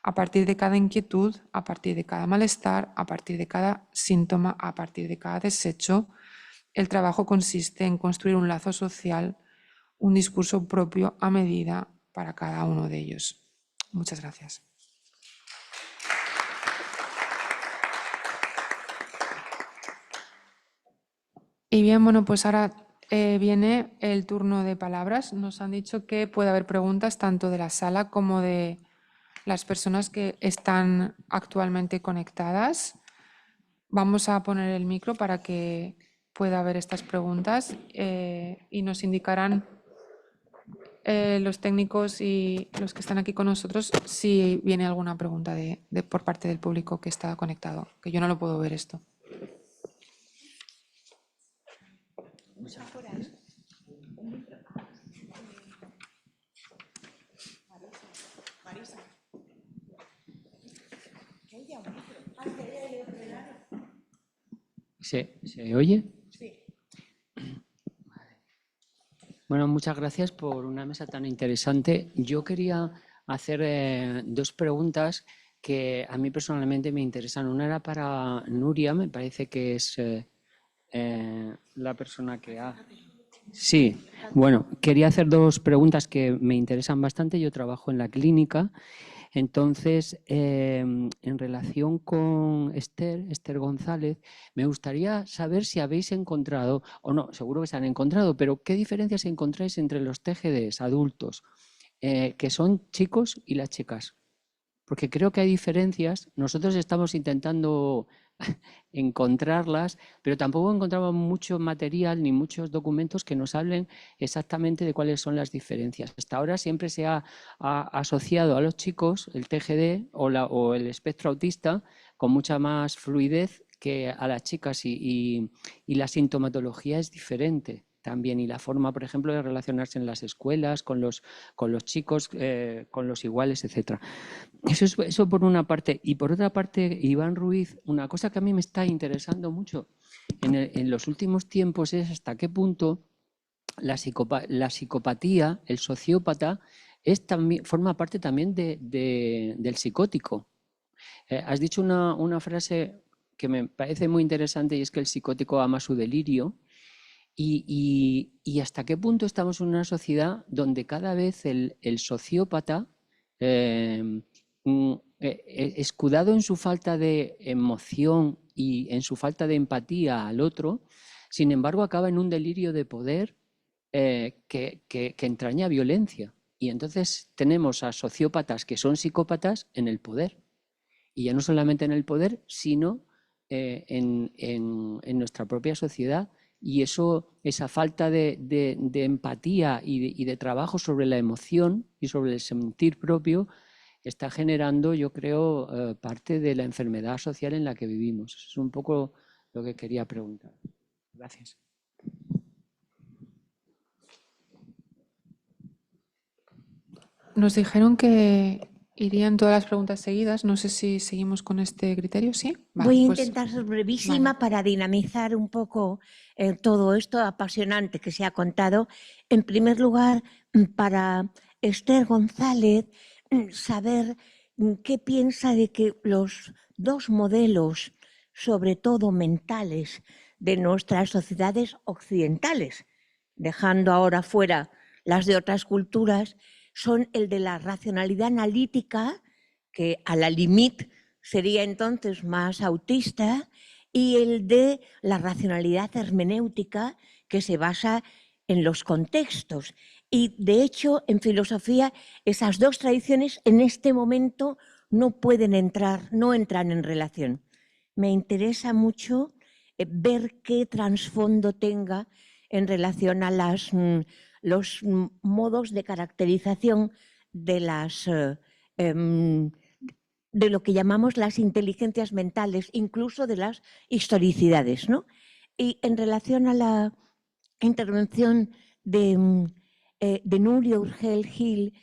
a partir de cada inquietud, a partir de cada malestar, a partir de cada síntoma, a partir de cada desecho. El trabajo consiste en construir un lazo social, un discurso propio a medida para cada uno de ellos. Muchas gracias. Y bien, bueno, pues ahora viene el turno de palabras. Nos han dicho que puede haber preguntas tanto de la sala como de las personas que están actualmente conectadas. Vamos a poner el micro para que pueda haber estas preguntas y nos indicarán los técnicos y los que están aquí con nosotros si viene alguna pregunta por parte del público que está conectado, que yo no lo puedo ver esto. ¿Se oye? Sí. Bueno, muchas gracias por una mesa tan interesante. Yo quería hacer dos preguntas que a mí personalmente me interesan. Una era para Nuria, me parece que es la persona que ha... Sí, bueno, quería hacer dos preguntas que me interesan bastante. Yo trabajo en la clínica. Entonces, en relación con Esther González, me gustaría saber si habéis encontrado, o no, seguro que se han encontrado, pero ¿qué diferencias encontráis entre los TGDs adultos, que son chicos y las chicas? Porque creo que hay diferencias. Nosotros estamos intentando encontrarlas, pero tampoco encontramos mucho material ni muchos documentos que nos hablen exactamente de cuáles son las diferencias. Hasta ahora siempre se ha asociado a los chicos el TGD o el espectro autista con mucha más fluidez que a las chicas y la sintomatología es diferente también, y la forma, por ejemplo, de relacionarse en las escuelas, con los chicos, con los iguales, etc. Eso por una parte. Y por otra parte, Iván Ruiz, una cosa que a mí me está interesando mucho en los últimos tiempos es hasta qué punto la psicopatía, el sociópata, forma parte también del psicótico. Has dicho una frase que me parece muy interesante, y es que el psicótico ama su delirio. Y hasta qué punto estamos en una sociedad donde cada vez el sociópata, escudado en su falta de emoción y en su falta de empatía al otro, sin embargo acaba en un delirio de poder que entraña violencia. Y entonces tenemos a sociópatas que son psicópatas en el poder. Y ya no solamente en el poder, sino en nuestra propia sociedad. Y esa falta de empatía y de trabajo sobre la emoción y sobre el sentir propio está generando, yo creo, parte de la enfermedad social en la que vivimos. Eso es un poco lo que quería preguntar. Gracias. Nos dijeron que irían todas las preguntas seguidas. No sé si seguimos con este criterio, ¿sí? Vale, Voy a pues, intentar ser brevísima para dinamizar un poco todo esto apasionante que se ha contado. En primer lugar, para Esther González, saber qué piensa de que los dos modelos, sobre todo mentales, de nuestras sociedades occidentales, dejando ahora fuera las de otras culturas, son el de la racionalidad analítica, que a la limit sería entonces más autista, y el de la racionalidad hermenéutica, que se basa en los contextos. Y de hecho, en filosofía, esas dos tradiciones en este momento no pueden entrar, no entran en relación. Me interesa mucho ver qué trasfondo tenga en relación a los modos de caracterización de de lo que llamamos las inteligencias mentales, incluso de las historicidades, ¿no? Y en relación a la intervención de Nuria Urgell Gil,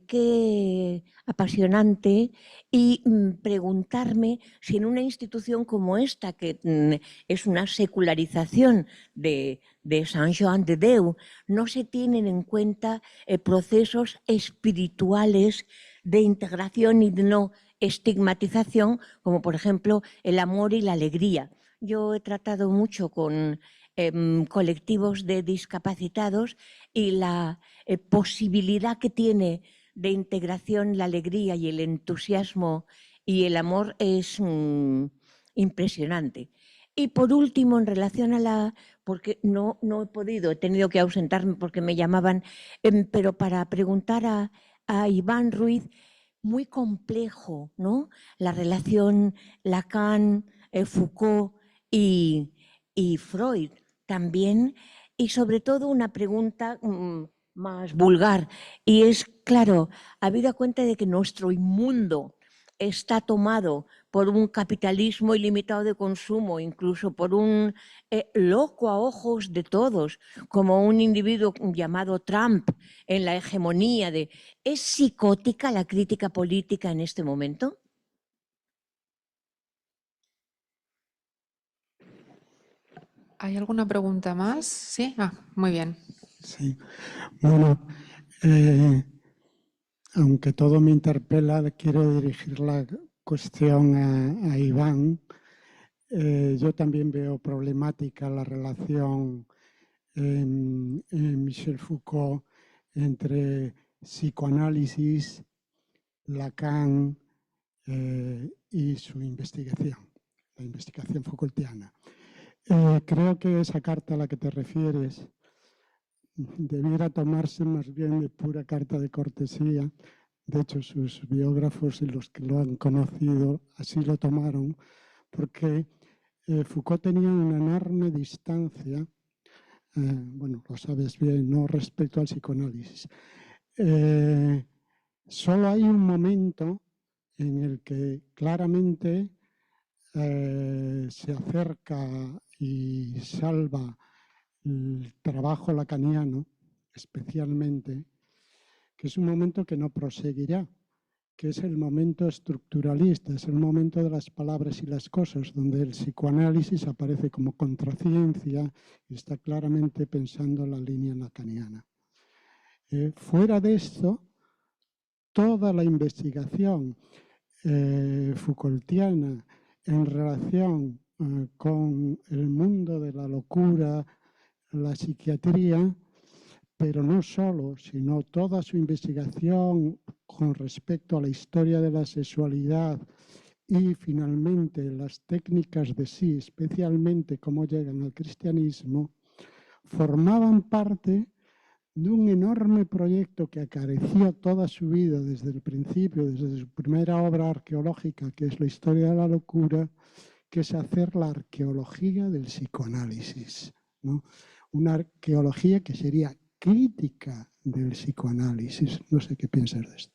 qué apasionante, y preguntarme si en una institución como esta, que es una secularización de Sant Joan de Déu, no se tienen en cuenta procesos espirituales de integración y de no estigmatización, como por ejemplo el amor y la alegría. Yo he tratado mucho con colectivos de discapacitados y la posibilidad que tiene de integración la alegría y el entusiasmo y el amor es impresionante. Y por último, en relación a la... porque no he podido, he tenido que ausentarme porque me llamaban, pero para preguntar a Iván Ruiz, muy complejo, ¿no? La relación Lacan, Foucault y Freud también, y sobre todo una pregunta más vulgar, y es, claro, habida cuenta de que nuestro mundo está tomado por un capitalismo ilimitado de consumo, incluso por un loco a ojos de todos, como un individuo llamado Trump en la hegemonía de... ¿Es psicótica la crítica política en este momento? ¿hay alguna pregunta más? Sí, muy bien. Sí, bueno, aunque todo me interpela, quiero dirigir la cuestión a Iván. Yo también veo problemática la relación en Michel Foucault entre psicoanálisis, Lacan y su investigación, la investigación Foucaultiana. Creo que esa carta a la que te refieres debiera tomarse más bien de pura carta de cortesía. De hecho, sus biógrafos y los que lo han conocido así lo tomaron, porque Foucault tenía una enorme distancia, bueno, lo sabes bien, no respecto al psicoanálisis. Solo hay un momento en el que claramente se acerca y salva el trabajo lacaniano, especialmente, que es un momento que no proseguirá, que es el momento estructuralista, es el momento de las palabras y las cosas, donde el psicoanálisis aparece como contraciencia y está claramente pensando la línea lacaniana. Fuera de esto, toda la investigación Foucaultiana en relación con el mundo de la locura, la psiquiatría, pero no solo, sino toda su investigación con respecto a la historia de la sexualidad y finalmente las técnicas de sí, especialmente cómo llegan al cristianismo, formaban parte de un enorme proyecto que acarició toda su vida desde el principio, desde su primera obra arqueológica, que es la historia de la locura, que es hacer la arqueología del psicoanálisis, ¿no? Una arqueología que sería crítica del psicoanálisis. No sé qué piensas de esto.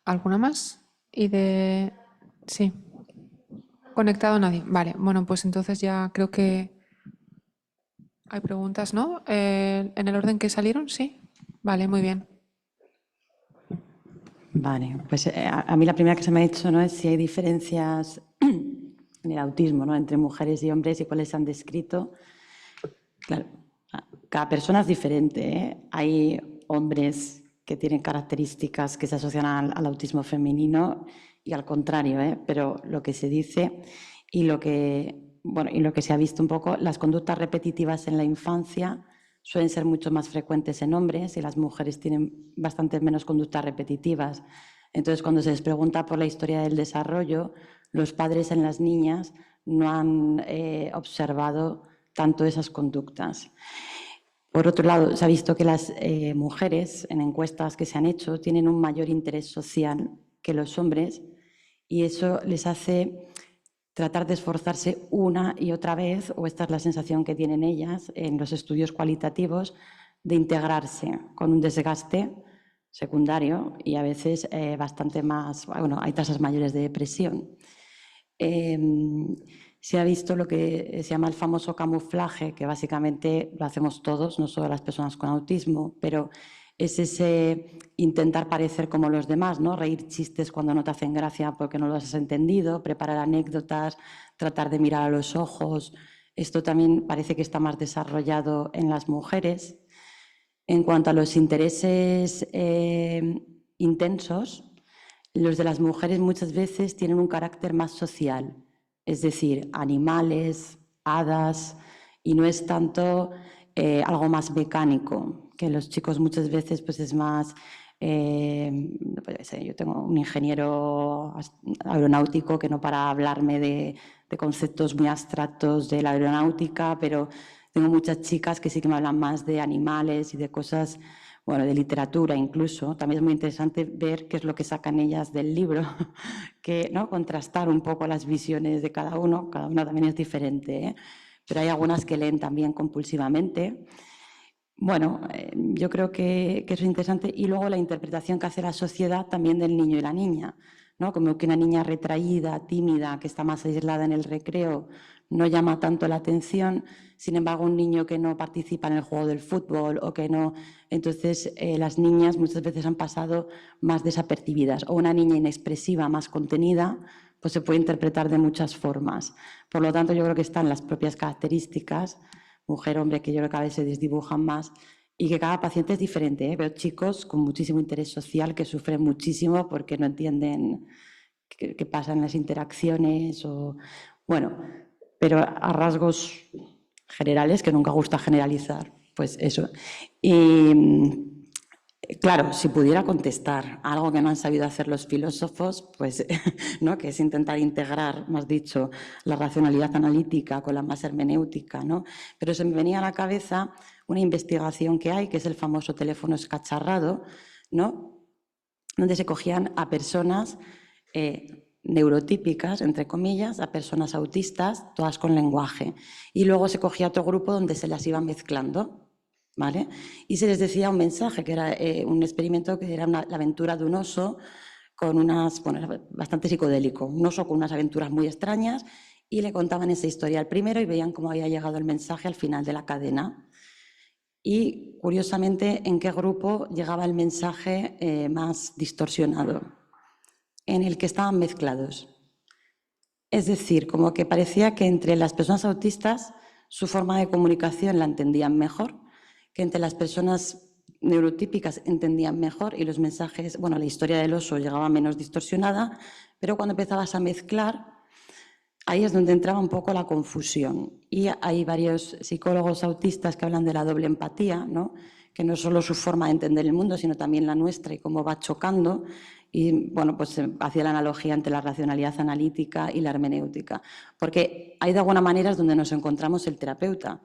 ¿Alguna más? Sí. ¿Conectado nadie? Vale, bueno, pues entonces ya creo que hay preguntas, ¿no? ¿En el orden que salieron? Sí. Vale, muy bien. Vale, pues a mí la primera que se me ha hecho, ¿no?, es si hay diferencias en el autismo, ¿no?, entre mujeres y hombres y cuáles se han descrito. Claro, cada persona es diferente, ¿eh? Hay hombres que tienen características que se asocian al autismo femenino y al contrario, ¿eh? Pero lo que se dice y lo que se ha visto un poco, las conductas repetitivas en la infancia suelen ser mucho más frecuentes en hombres y las mujeres tienen bastante menos conductas repetitivas. Entonces, cuando se les pregunta por la historia del desarrollo, los padres en las niñas no han observado tanto esas conductas. Por otro lado, se ha visto que las mujeres, en encuestas que se han hecho, tienen un mayor interés social que los hombres y eso les hace tratar de esforzarse una y otra vez, o esta es la sensación que tienen ellas en los estudios cualitativos, de integrarse con un desgaste secundario y a veces bastante más, bueno, hay tasas mayores de depresión. Se ha visto lo que se llama el famoso camuflaje, que básicamente lo hacemos todos, no solo las personas con autismo, pero es ese intentar parecer como los demás, ¿no? Reír chistes cuando no te hacen gracia porque no los has entendido, preparar anécdotas, tratar de mirar a los ojos. Esto también parece que está más desarrollado en las mujeres. En cuanto a los intereses intensos, los de las mujeres muchas veces tienen un carácter más social, es decir, animales, hadas, y no es tanto algo más mecánico, que los chicos muchas veces pues es más, yo tengo un ingeniero aeronáutico que no para hablarme de conceptos muy abstractos de la aeronáutica, pero tengo muchas chicas que sí que me hablan más de animales y de cosas, bueno, de literatura incluso. También es muy interesante ver qué es lo que sacan ellas del libro, que, ¿no?, contrastar un poco las visiones de cada uno también es diferente, ¿eh? Pero hay algunas que leen también compulsivamente. Bueno, yo creo que eso es interesante. Y luego la interpretación que hace la sociedad también del niño y la niña, ¿no? Como que una niña retraída, tímida, que está más aislada en el recreo, no llama tanto la atención. Sin embargo, un niño que no participa en el juego del fútbol o que no... Entonces, las niñas muchas veces han pasado más desapercibidas. O una niña inexpresiva, más contenida, pues se puede interpretar de muchas formas. Por lo tanto, yo creo que están las propias características, mujer, hombre, que yo creo que a veces se desdibujan más y que cada paciente es diferente, ¿eh? Veo chicos con muchísimo interés social que sufren muchísimo porque no entienden qué pasa en las interacciones o... Bueno, pero a rasgos generales, que nunca gusta generalizar, pues eso. Y claro, si pudiera contestar algo que no han sabido hacer los filósofos, pues, ¿no?, que es intentar integrar, más dicho, la racionalidad analítica con la más hermenéutica, ¿no? Pero se me venía a la cabeza una investigación que hay, que es el famoso teléfono escacharrado, ¿no?, donde se cogían a personas neurotípicas, entre comillas, a personas autistas, todas con lenguaje. Y luego se cogía otro grupo donde se las iba mezclando, ¿vale? Y se les decía un mensaje, que era un experimento que era la aventura de un oso con unas, bueno, era bastante psicodélico, un oso con unas aventuras muy extrañas, y le contaban esa historia al primero y veían cómo había llegado el mensaje al final de la cadena. Y, curiosamente, ¿en qué grupo llegaba el mensaje más distorsionado? En el que estaban mezclados. Es decir, como que parecía que entre las personas autistas su forma de comunicación la entendían mejor, que entre las personas neurotípicas entendían mejor y los mensajes, bueno, la historia del oso llegaba menos distorsionada, pero cuando empezabas a mezclar, ahí es donde entraba un poco la confusión. Y hay varios psicólogos autistas que hablan de la doble empatía, ¿no? Que no es solo su forma de entender el mundo, sino también la nuestra y cómo va chocando. Y bueno, pues hacía la analogía entre la racionalidad analítica y la hermenéutica, porque hay de alguna manera es donde nos encontramos el terapeuta.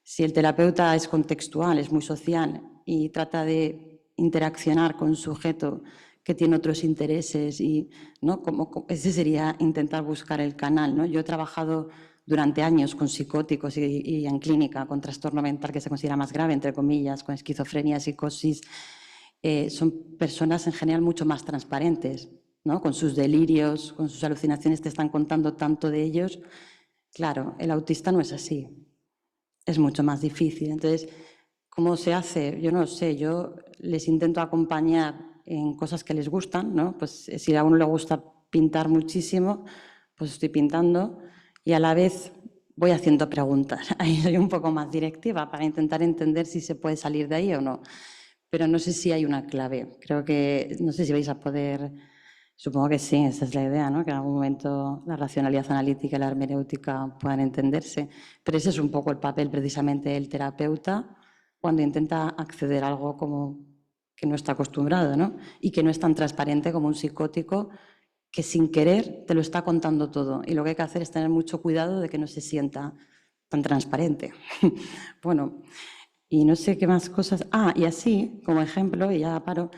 Si el terapeuta es contextual, es muy social y trata de interaccionar con un sujeto que tiene otros intereses, y ¿no? Ese sería intentar buscar el canal, ¿no? Yo he trabajado durante años con psicóticos y en clínica con trastorno mental que se considera más grave, entre comillas, con esquizofrenia, psicosis. Son personas en general mucho más transparentes, ¿no? Con sus delirios, con sus alucinaciones, te están contando tanto de ellos. Claro, el autista no es así, es mucho más difícil. Entonces, ¿cómo se hace? Yo no sé, yo les intento acompañar en cosas que les gustan, ¿no? Pues si a uno le gusta pintar muchísimo, pues estoy pintando y a la vez voy haciendo preguntas. Ahí soy un poco más directiva para intentar entender si se puede salir de ahí o no. Pero no sé si hay una clave. Creo que, no sé si vais a poder, supongo que sí, esa es la idea, ¿no? Que en algún momento la racionalidad analítica y la hermenéutica puedan entenderse. Pero ese es un poco el papel precisamente del terapeuta cuando intenta acceder a algo como que no está acostumbrado, ¿no? Y que no es tan transparente como un psicótico que sin querer te lo está contando todo. Y lo que hay que hacer es tener mucho cuidado de que no se sienta tan transparente. Bueno, y no sé qué más cosas. Ah, y así, como ejemplo, y ya paro,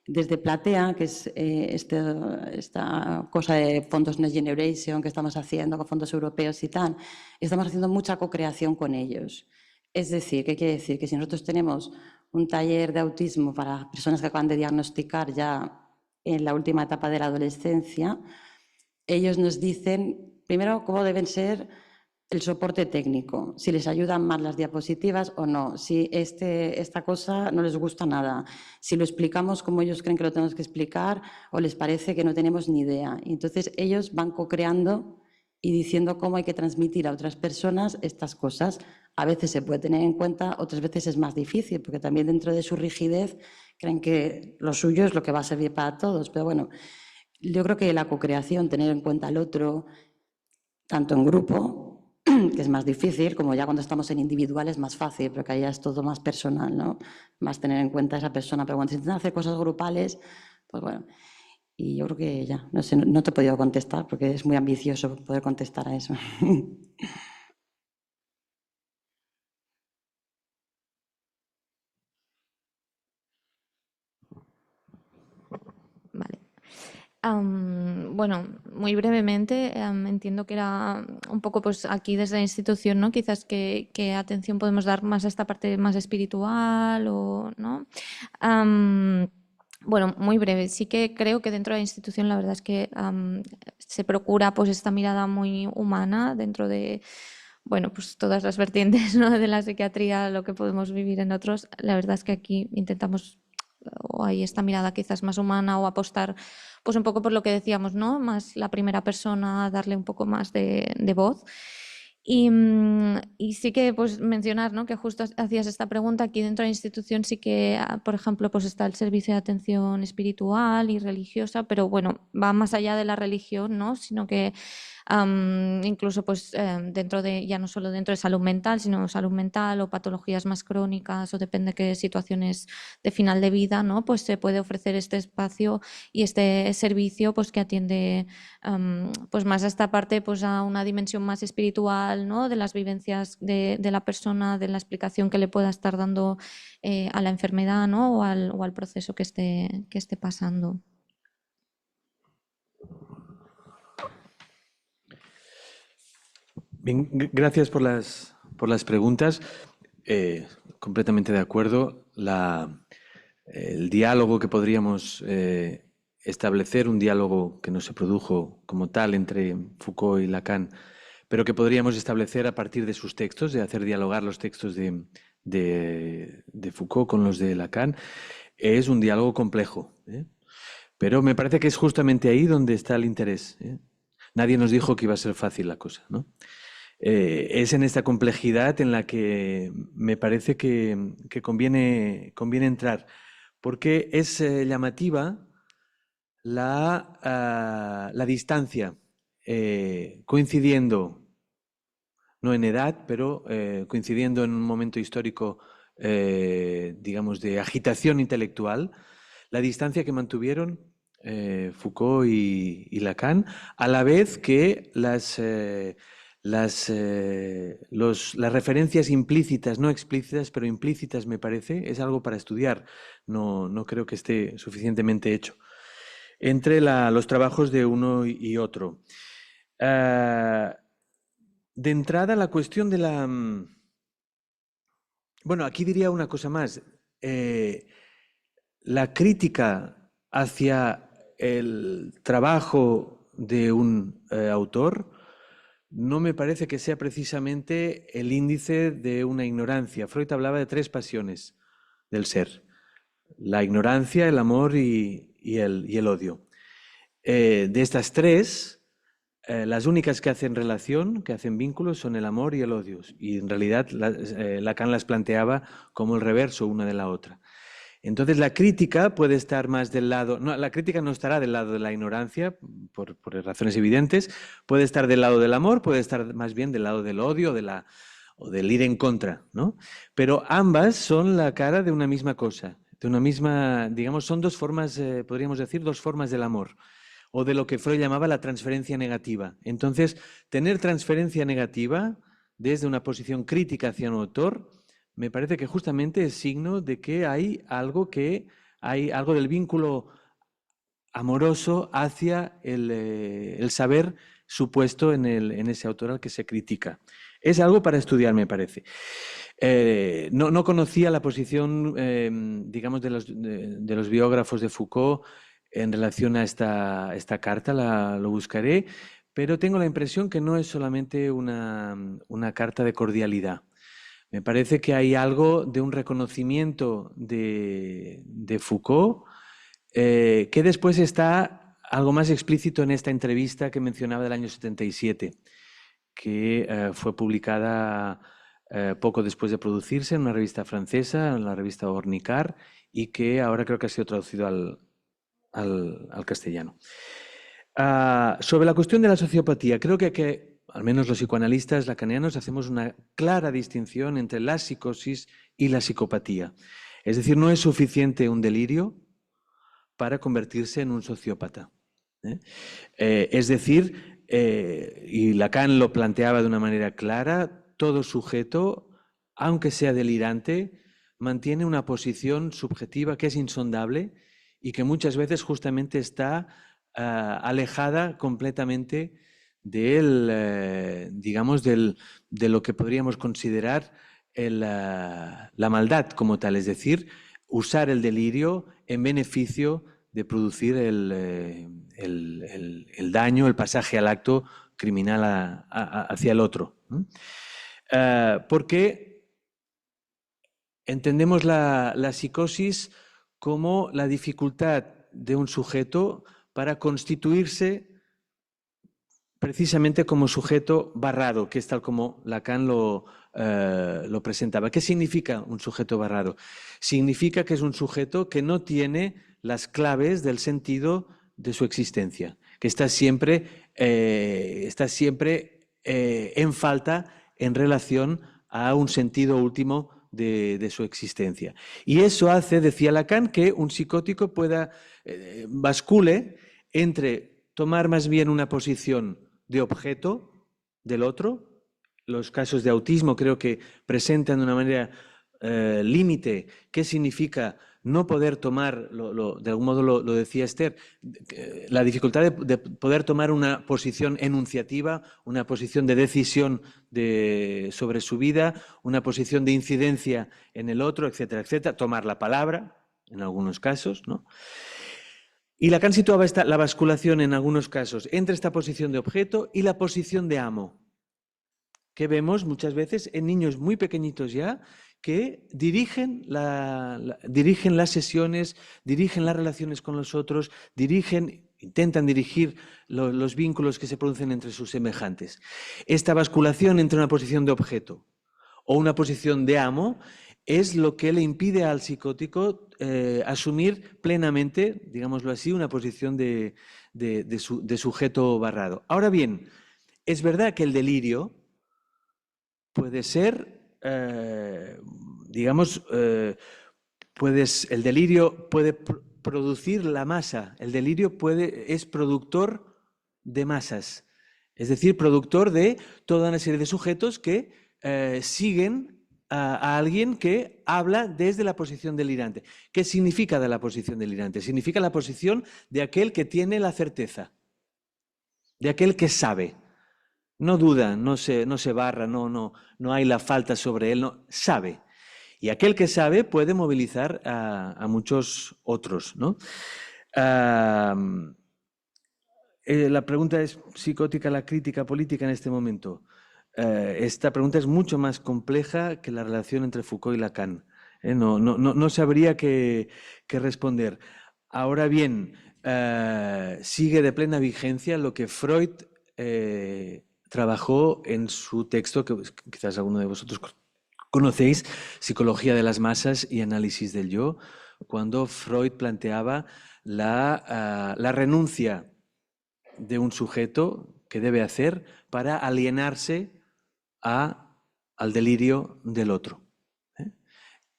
desde Platea, que es esta cosa de fondos Next Generation que estamos haciendo con fondos europeos y tal, estamos haciendo mucha co-creación con ellos. Es decir, ¿qué quiere decir? Que si nosotros tenemos un taller de autismo para personas que acaban de diagnosticar ya en la última etapa de la adolescencia, ellos nos dicen, primero, cómo deben ser el soporte técnico, si les ayudan más las diapositivas o no, si esta cosa no les gusta nada, si lo explicamos como ellos creen que lo tenemos que explicar o les parece que no tenemos ni idea. Y entonces ellos van co-creando y diciendo cómo hay que transmitir a otras personas estas cosas. A veces se puede tener en cuenta, otras veces es más difícil, porque también dentro de su rigidez creen que lo suyo es lo que va a servir para todos. Pero bueno, yo creo que la co-creación, tener en cuenta al otro, tanto en grupo, que es más difícil, como ya cuando estamos en individual es más fácil, porque ahí ya es todo más personal, ¿no? Más tener en cuenta a esa persona. Pero cuando se intentan hacer cosas grupales, pues bueno. Y yo creo que ya, no sé, no te he podido contestar porque es muy ambicioso poder contestar a eso. Vale. Bueno, muy brevemente, entiendo que era un poco pues aquí desde la institución, ¿no? Quizás qué atención podemos dar más a esta parte más espiritual o, ¿no? Bueno, muy breve. Sí que creo que dentro de la institución la verdad es que se procura pues esta mirada muy humana dentro de, bueno, pues todas las vertientes, ¿no? de la psiquiatría, lo que podemos vivir en otros. La verdad es que aquí intentamos, o hay esta mirada quizás más humana o apostar pues un poco por lo que decíamos, ¿no? Más la primera persona, darle un poco más de voz. Y sí que pues mencionar, ¿no? Que justo hacías esta pregunta, aquí dentro de la institución sí que, por ejemplo, pues está el servicio de atención espiritual y religiosa, pero bueno, va más allá de la religión, ¿no? Sino que incluso pues dentro de, ya no solo dentro de salud mental, sino salud mental o patologías más crónicas o depende de qué situaciones de final de vida, ¿no? Pues se puede ofrecer este espacio y este servicio pues que atiende pues más a esta parte, pues a una dimensión más espiritual, ¿no? De las vivencias de la persona, de la explicación que le pueda estar dando a la enfermedad, ¿no? o al proceso que esté pasando. Bien, gracias por las preguntas. Completamente de acuerdo. El diálogo que podríamos establecer, un diálogo que no se produjo como tal entre Foucault y Lacan, pero que podríamos establecer a partir de sus textos, de hacer dialogar los textos de Foucault con los de Lacan, es un diálogo complejo. Pero me parece que es justamente ahí donde está el interés. Nadie nos dijo que iba a ser fácil la cosa, ¿no? es en esta complejidad en la que me parece que conviene entrar, porque es llamativa la distancia, coincidiendo, no en edad, pero coincidiendo en un momento histórico, digamos, de agitación intelectual, la distancia que mantuvieron Foucault y Lacan, a la vez que las referencias implícitas, no explícitas, pero implícitas, me parece, es algo para estudiar. No creo que esté suficientemente hecho entre los trabajos de uno y otro. De entrada, la cuestión de la... Bueno, aquí diría una cosa más. La crítica hacia el trabajo de un autor no me parece que sea precisamente el índice de una ignorancia. Freud hablaba de 3 pasiones del ser: la ignorancia, el amor y el odio. De estas 3, las únicas que hacen relación, que hacen vínculos, son el amor y el odio. Y en realidad Lacan las planteaba como el reverso una de la otra. Entonces la crítica puede estar más del lado... No, la crítica no estará del lado de la ignorancia, por razones evidentes. Puede estar del lado del amor, puede estar más bien del lado del odio o del ir en contra, ¿no? Pero ambas son la cara de una misma cosa, de una misma... Digamos, son 2 formas, podríamos decir, 2 formas del amor, o de lo que Freud llamaba la transferencia negativa. Entonces, tener transferencia negativa desde una posición crítica hacia un autor, me parece que justamente es signo de que hay algo del vínculo amoroso hacia el saber supuesto en ese autor al que se critica. Es algo para estudiar, me parece. No conocía la posición, digamos, de los biógrafos de Foucault en relación a esta carta, lo buscaré, pero tengo la impresión que no es solamente una carta de cordialidad. Me parece que hay algo de un reconocimiento de Foucault que después está algo más explícito en esta entrevista que mencionaba del año 77, que fue publicada poco después de producirse en una revista francesa, en la revista Ornicar, y que ahora creo que ha sido traducido al castellano. Sobre la cuestión de la sociopatía, creo que al menos los psicoanalistas lacanianos hacemos una clara distinción entre la psicosis y la psicopatía. Es decir, no es suficiente un delirio para convertirse en un sociópata. Es decir, y Lacan lo planteaba de una manera clara, todo sujeto, aunque sea delirante, mantiene una posición subjetiva que es insondable y que muchas veces justamente está alejada completamente digamos, de lo que podríamos considerar la maldad como tal, es decir, usar el delirio en beneficio de producir el daño, el pasaje al acto criminal hacia el otro. Porque entendemos la psicosis como la dificultad de un sujeto para constituirse precisamente como sujeto barrado, que es tal como Lacan lo presentaba. ¿Qué significa un sujeto barrado? Significa que es un sujeto que no tiene las claves del sentido de su existencia, que está siempre en falta en relación a un sentido último de su existencia. Y eso hace, decía Lacan, que un psicótico bascule entre tomar más bien una posición de objeto del otro. Los casos de autismo creo que presentan de una manera límite qué significa no poder tomar, de algún modo lo decía Esther, la dificultad de poder tomar una posición enunciativa, una posición de decisión sobre su vida, una posición de incidencia en el otro, etcétera, etcétera, tomar la palabra en algunos casos, ¿no? Y Lacan situaba la basculación en algunos casos entre esta posición de objeto y la posición de amo, que vemos muchas veces en niños muy pequeñitos ya, que dirigen las sesiones, dirigen las relaciones con los otros, dirigen intentan dirigir los vínculos que se producen entre sus semejantes. Esta basculación entre una posición de objeto o una posición de amo es lo que le impide al psicótico asumir plenamente, digámoslo así, una posición de sujeto barrado. Ahora bien, es verdad que el delirio puede ser, el delirio puede producir la masa, el delirio es productor de masas, es decir, productor de toda una serie de sujetos que siguen a alguien que habla desde la posición delirante. ¿Qué significa de la posición delirante? Significa la posición de aquel que tiene la certeza, de aquel que sabe. No duda, no se barra, no hay la falta sobre él, no, sabe. Y aquel que sabe puede movilizar a muchos otros, ¿no? La pregunta es psicótica, la crítica política en este momento. Esta pregunta es mucho más compleja que la relación entre Foucault y Lacan. No sabría qué responder. Ahora bien, sigue de plena vigencia lo que Freud trabajó en su texto, que quizás alguno de vosotros conocéis, Psicología de las masas y análisis del yo, cuando Freud planteaba la renuncia de un sujeto que debe hacer para alienarse al delirio del otro.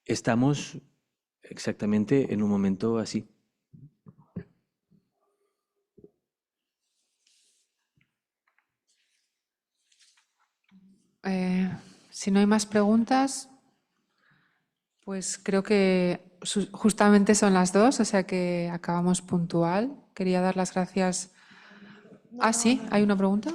Estamos exactamente en un momento así. Si no hay más preguntas, pues creo que justamente son las 2, o sea que acabamos puntual. Quería dar las gracias. Sí, ¿hay una pregunta?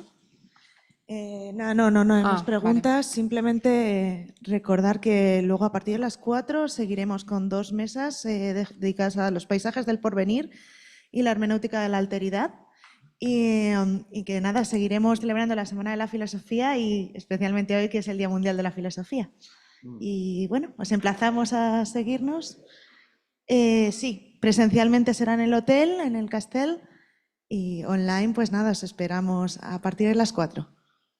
No hay más preguntas. Vale. Simplemente recordar que luego a partir de las 4 seguiremos con 2 mesas dedicadas a los paisajes del porvenir y la hermenéutica de la alteridad. Y que nada, seguiremos celebrando la Semana de la Filosofía y especialmente hoy, que es el Día Mundial de la Filosofía. Y bueno, os emplazamos a seguirnos. Sí, presencialmente será en el hotel, en el Castel, y online, pues nada, os esperamos a partir de las 4.